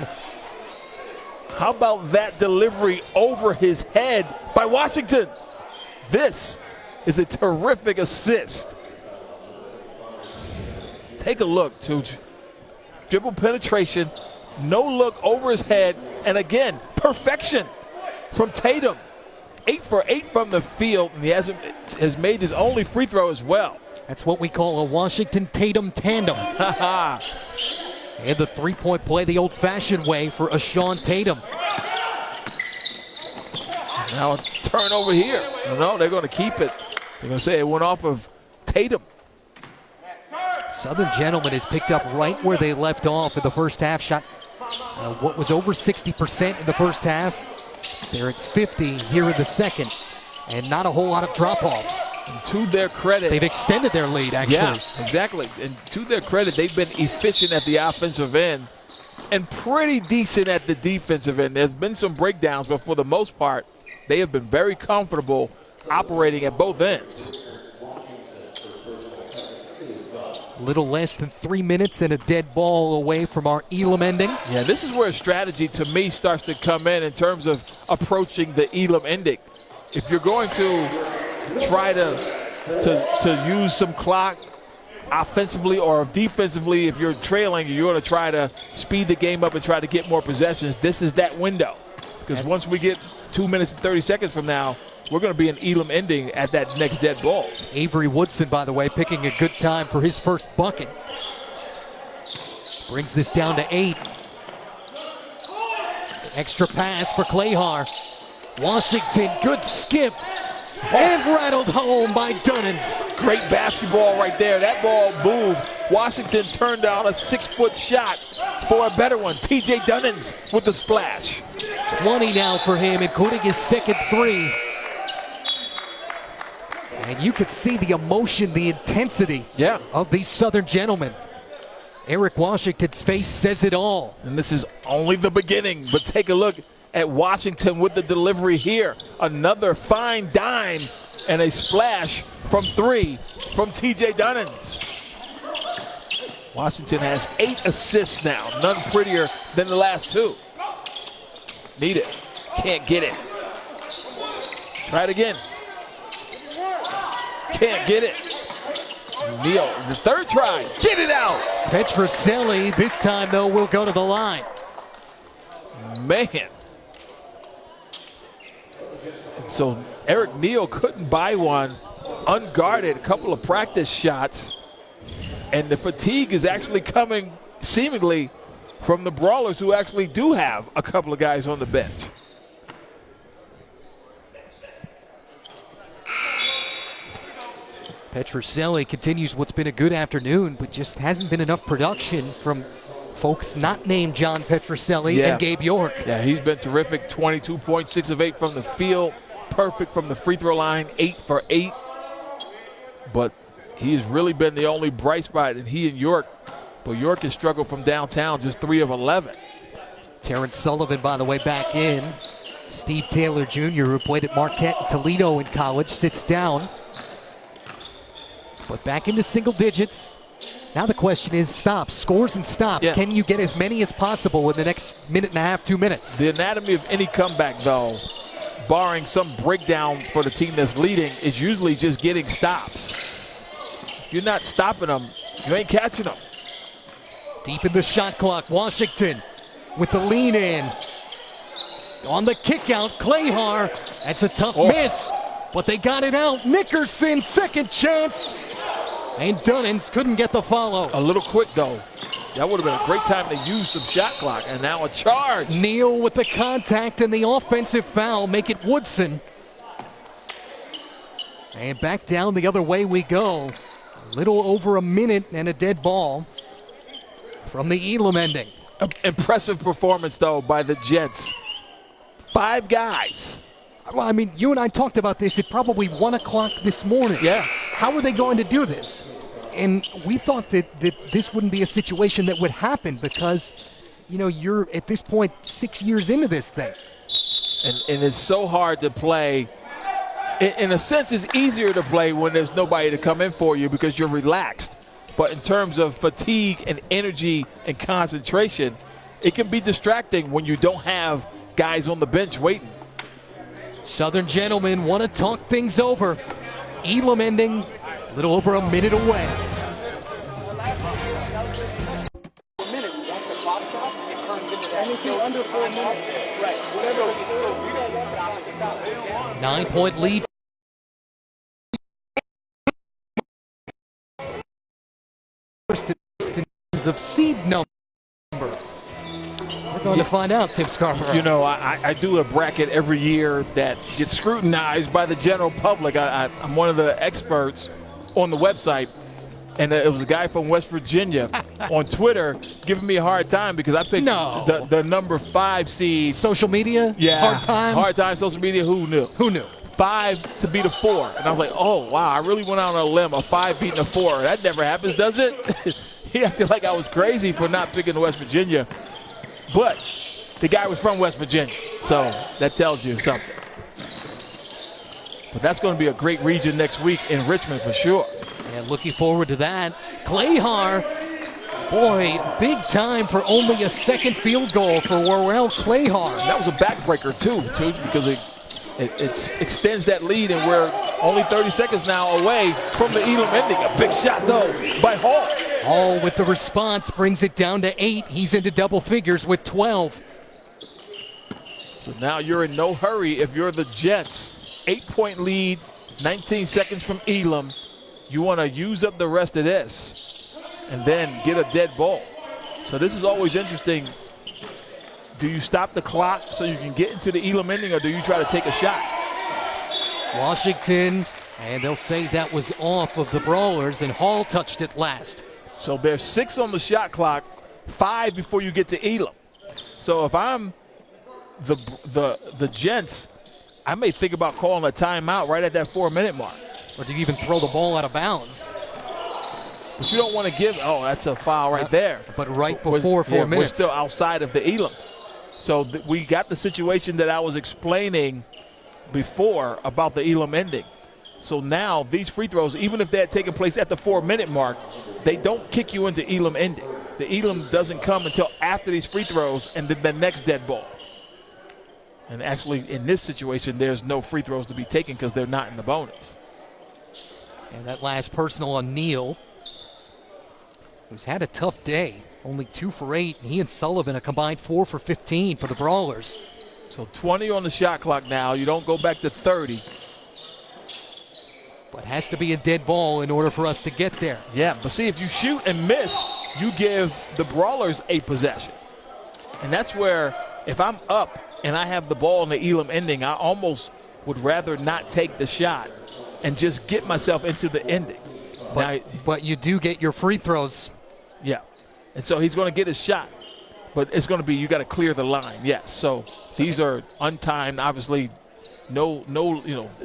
B: How about that delivery over his head by Washington? This is a terrific assist. Take a look to dribble penetration, no look over his head, and again, perfection from Tatum. 8 for 8 from the field, and he has made his only free throw as well.
A: That's what we call a Washington-Tatum tandem. And the three-point play the old-fashioned way for Ashawn Tatum.
B: Now a turnover here. No, they're going to keep it. They're going to say it went off of Tatum.
A: Southern Gentleman has picked up right where they left off in the first half. Shot what was over 60% in the first half. They're at 50 here in the second, and not a whole lot of drop-off.
B: And to their credit,
A: they've extended their lead, actually.
B: Yeah, exactly. And to their credit, they've been efficient at the offensive end and pretty decent at the defensive end. There's been some breakdowns, but for the most part, they have been very comfortable operating at both ends.
A: Little less than 3 minutes and a dead ball away from our Elam ending.
B: Yeah, this is where strategy, to me, starts to come in terms of approaching the Elam ending. If you're going to try to use some clock offensively or defensively, if you're trailing, you're going to try to speed the game up and try to get more possessions. This is that window. Because once we get 2 minutes and 30 seconds from now, we're going to be an Elam ending at that next dead ball.
A: Avery Woodson, by the way, picking a good time for his first bucket. Brings this down to 8. Extra pass for Clayhar. Washington, good skip. And rattled home by Dunnins.
B: Great basketball right there. That ball moved. Washington turned out a 6-foot shot for a better one. TJ Dunnins with the splash.
A: 20 now for him, including his second 3. And you could see the emotion, the intensity of these Southern Gentlemen. Eric Washington's face says it all.
B: And this is only the beginning, but take a look at Washington with the delivery here. Another fine dime and a splash from 3 from TJ Dunnins. Washington has 8 assists now, none prettier than the last 2. Need it, can't get it. Try it again. Can't get it. Neal, the third try, get it out.
A: Petroselli, this time though, will go to the line.
B: Man. So Eric Neal couldn't buy one unguarded, a couple of practice shots. And the fatigue is actually coming seemingly from the Brawlers, who actually do have a couple of guys on the bench.
A: Petroselli continues what's been a good afternoon, but just hasn't been enough production from folks not named John Petroselli and Gabe York.
B: Yeah, he's been terrific. 22 points, 6 of 8 from the field. Perfect from the free throw line, 8 for 8. But he's really been the only bright spot, and he and York. But York has struggled from downtown, just 3 of 11.
A: Terrence Sullivan, by the way, back in. Steve Taylor Jr., who played at Marquette and Toledo in college, sits down. But back into single digits. Now the question is stops, scores and stops.
B: Yeah.
A: Can you get as many as possible in the next minute and a half, 2 minutes?
B: The anatomy of any comeback, though, barring some breakdown for the team that's leading, is usually just getting stops. If you're not stopping them, You ain't catching them.
A: Deep in the shot clock, Washington with the lean in. On the kick out, Clayhar. That's a tough miss, but they got it out. Nickerson, second chance. And Dunnins couldn't get the follow.
B: A little quick, though. That would have been a great time to use some shot clock, and now a charge.
A: Neal with the contact and the offensive foul, make it Woodson. And back down the other way we go. A little over a minute and a dead ball from the Elam ending.
B: Impressive performance, though, by the Gents. 5 guys.
A: Well, I mean, you and I talked about this at probably 1 o'clock this morning.
B: Yeah.
A: How are they going to do this? And we thought that this wouldn't be a situation that would happen because, you know, you're at this point 6 years into this thing.
B: And it's so hard to play. In a sense, it's easier to play when there's nobody to come in for you because you're relaxed. But in terms of fatigue and energy and concentration, it can be distracting when you don't have guys on the bench waiting.
A: Southern gentlemen want to talk things over. Elam ending a little over a minute away.
E: Minutes. Once the clock stops, it turns into that. Anything under 4 minutes. Right. Whatever. So we don't want to stop.
A: 9-point lead. First in terms of seed number. We're going to find out, Tim Scarborough.
B: You know, I do a bracket every year that gets scrutinized by the general public. I'm one of the experts on the website, and it was a guy from West Virginia on Twitter giving me a hard time because I picked the number 5 seed.
A: Social media?
B: Yeah.
A: Hard time?
B: Hard time, social media, who knew?
A: Who knew?
B: 5 to beat a 4. And I was like, oh, wow, I really went out on a limb, a 5 beating a 4. That never happens, does it? He acted like I was crazy for not picking West Virginia. But the guy was from West Virginia, so that tells you something. But that's going to be a great region next week in Richmond for sure.
A: And looking forward to that. Clayhar, boy, big time for only a second field goal for Worrell Clayhar.
B: That was a backbreaker too, because it extends that lead, and we're only 30 seconds now away from the Elam ending. A big shot, though, by Hall.
A: Hall with the response brings it down to 8. He's into double figures with 12.
B: So now you're in no hurry if you're the Jets. 8-point lead, 19 seconds from Elam. You want to use up the rest of this and then get a dead ball. So this is always interesting. Do you stop the clock so you can get into the Elam ending, or do you try to take a shot?
A: Washington, and they'll say that was off of the Brawlers, and Hall touched it last.
B: So there's 6 on the shot clock, 5 before you get to Elam. So if I'm the Gents, I may think about calling a timeout right at that 4-minute mark.
A: Or do you even throw the ball out of bounds?
B: But you don't want to give, that's a foul right there.
A: But right before 4 minutes.
B: We're still outside of the Elam. So we got the situation that I was explaining before about the Elam ending. So now these free throws, even if they had taken place at the 4-minute mark, they don't kick you into Elam ending. The Elam doesn't come until after these free throws and then the next dead ball. And actually, in this situation, there's no free throws to be taken because they're not in the bonus.
A: And that last personal on Neal, who's had a tough day. Only 2 for 8. He and Sullivan a combined 4 for 15 for the Brawlers.
B: So 20 on the shot clock now. You don't go back to 30.
A: But has to be a dead ball in order for us to get there.
B: Yeah, but see, if you shoot and miss, you give the Brawlers a possession. And that's where, if I'm up and I have the ball in the Elam ending, I almost would rather not take the shot and just get myself into the ending.
A: But you do get your free throws.
B: Yeah. And so he's going to get his shot. But it's going to be, you got to clear the line, yes. So these are untimed, obviously, no,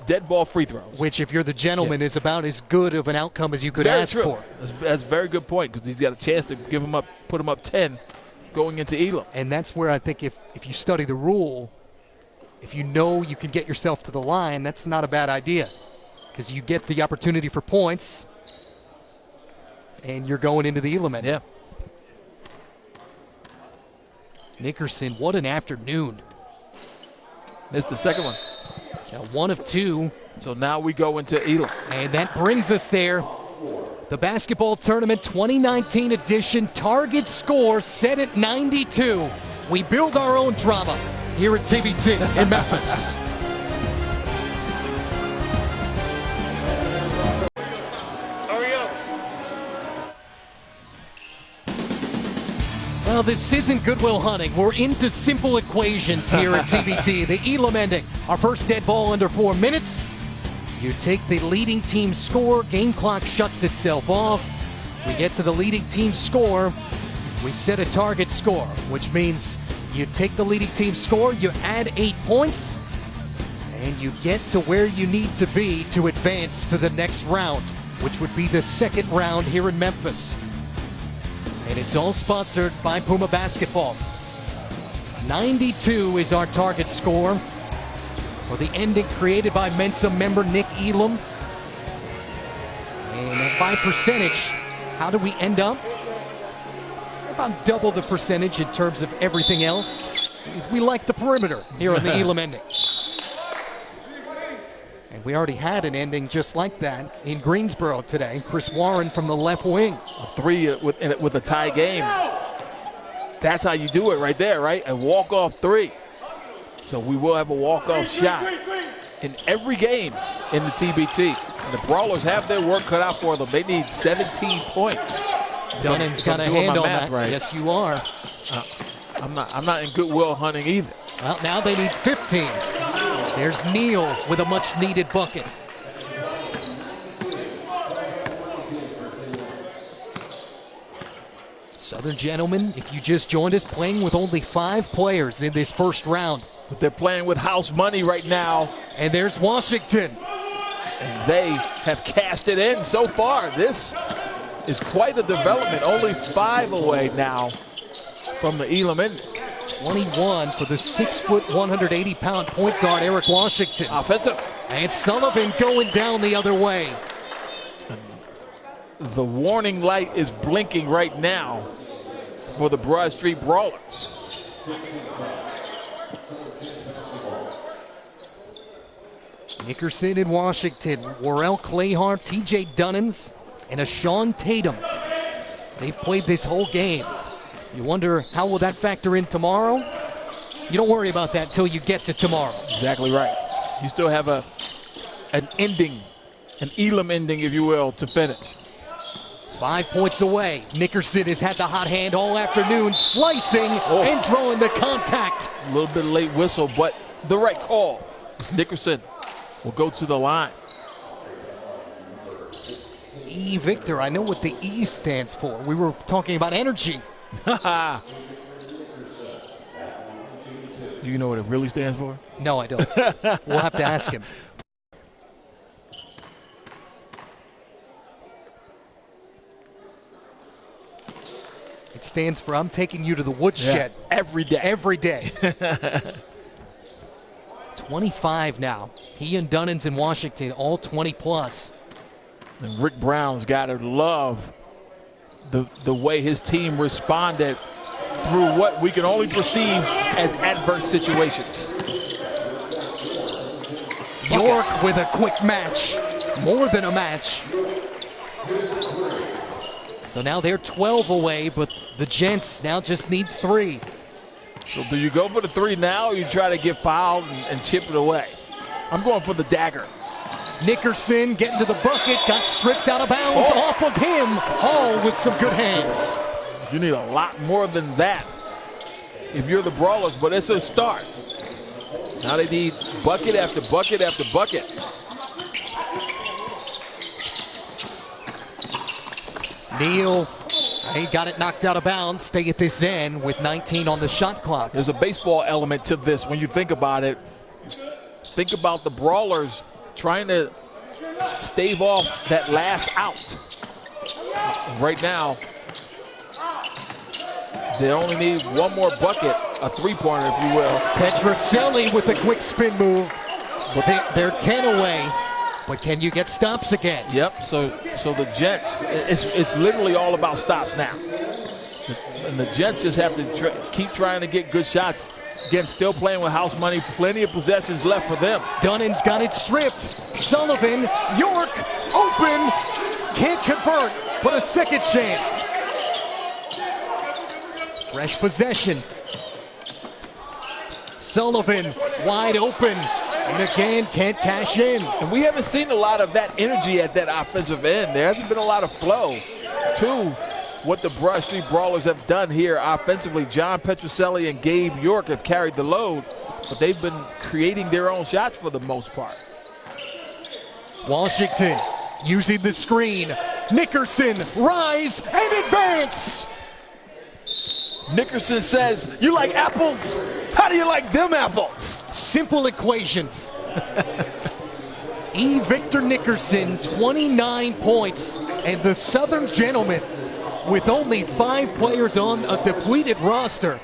B: dead ball free throws.
A: Which, if you're the gentleman, is about as good of an outcome as you could
B: Very
A: ask
B: true.
A: for.
B: That's a very good point, because he's got a chance to give him up, put him up 10 going into Elam.
A: And that's where I think if you study the rule, if you know you can get yourself to the line, that's not a bad idea. Because you get the opportunity for points, and you're going into the Elam end.
B: Yeah.
A: Nickerson, what an afternoon.
B: Missed the second one.
A: So 1 of 2.
B: So now we go into Elam.
A: And that brings us there. The basketball tournament 2019 edition target score set at 92. We build our own drama here at TBT in Memphis. Well, this isn't Goodwill Hunting. We're into simple equations here at TBT. The Elam ending. Our first dead ball under 4 minutes. You take the leading team score. Game clock shuts itself off. We get to the leading team score. We set a target score, which means you take the leading team score, you add 8 points, and you get to where you need to be to advance to the next round, which would be the second round here in Memphis. And it's all sponsored by Puma Basketball. 92 is our target score for the ending created by Mensa member Nick Elam. And by percentage, how do we end up? About double the percentage in terms of everything else. We like the perimeter here on the Elam ending. And we already had an ending just like that in Greensboro today. Chris Warren from the left wing.
B: A three with a tie game. That's how you do it right there, right? A walk-off three. So we will have a walk-off shot in every game in the TBT. And the Brawlers have their work cut out for them. They need 17 points.
A: Dunnan's got a hand on that.
B: Right.
A: Yes, you are.
B: I'm not in Goodwill Hunting either.
A: Well, now they need 15. There's Neal with a much-needed bucket. Southern gentlemen, if you just joined us, playing with only 5 players in this first round.
B: But they're playing with house money right now.
A: And there's Washington.
B: And they have cashed it in so far. This is quite a development. Only 5 away now from the Elam ending.
A: 21 for the 6', 180-pound point guard, Eric Washington.
B: Offensive.
A: And Sullivan going down the other way.
B: The warning light is blinking right now for the Broad Street Brawlers.
A: Nickerson in Washington, Worrell Clayhart, TJ Dunnans, and a Sean Tatum. They've played this whole game. You wonder how will that factor in tomorrow? You don't worry about that until you get to tomorrow.
B: Exactly right. You still have an ending, an Elam ending, if you will, to finish.
A: 5 points away. Nickerson has had the hot hand all afternoon, slicing and drawing the contact.
B: A little bit late whistle, but the right call. Nickerson will go to the line.
A: E. Victor, I know what the E stands for. We were talking about energy.
B: Do you know what it really stands for?
A: No, I don't. We'll have to ask him. It stands for I'm taking you to the woodshed.
B: Yeah, every day.
A: Every day. 25 now. He and Dunnans in Washington, all 20 plus.
B: And Rick Brown's got to love the way his team responded through what we can only perceive as adverse situations.
A: York with a quick match, more than a match. So now they're 12 away, but the Gents now just need 3.
B: So do you go for the 3 now, or you try to get fouled and chip it away? I'm going for the dagger.
A: Nickerson getting to the bucket, got stripped out of bounds off of him. Hall with some good hands.
B: You need a lot more than that if you're the Brawlers, but it's a start. Now they need bucket after bucket after bucket.
A: Neal, he got it knocked out of bounds. Stay at this end with 19 on the shot clock.
B: There's a baseball element to this when you think about it. Think about the Brawlers trying to stave off that last out. Right now, they only need one more bucket, a 3-pointer, if you will.
A: Petroselli with a quick spin move. But they're 10 away. But can you get stops again?
B: Yep, so the Gents, it's literally all about stops now. And the Gents just have to keep trying to get good shots. Again, still playing with house money, plenty of possessions left for them.
A: Dunnan's got it stripped. Sullivan, York, open, can't convert, but a second chance. Fresh possession. Sullivan wide open, and again can't cash in.
B: And we haven't seen a lot of that energy at that offensive end. There hasn't been a lot of flow to what the Broad Street Brawlers have done here offensively. John Petroselli and Gabe York have carried the load, but they've been creating their own shots for the most part.
A: Washington using the screen. Nickerson, rise and advance.
B: Nickerson says, "You like apples? How do you like them apples?"
A: Simple equations. Victor Nickerson, 29 points, and the Southern Gentlemen, with only 5 players on a depleted roster,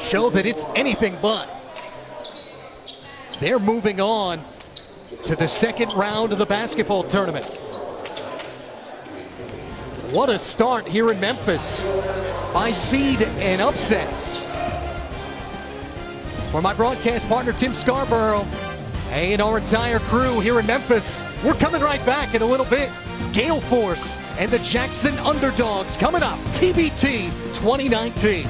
A: show that it's anything but. They're moving on to the second round of the basketball tournament. What a start here in Memphis by seed and upset. For my broadcast partner, Tim Scarborough, and our entire crew here in Memphis, we're coming right back in a little bit. Gale Force and the Jackson Underdogs coming up, TBT 2019.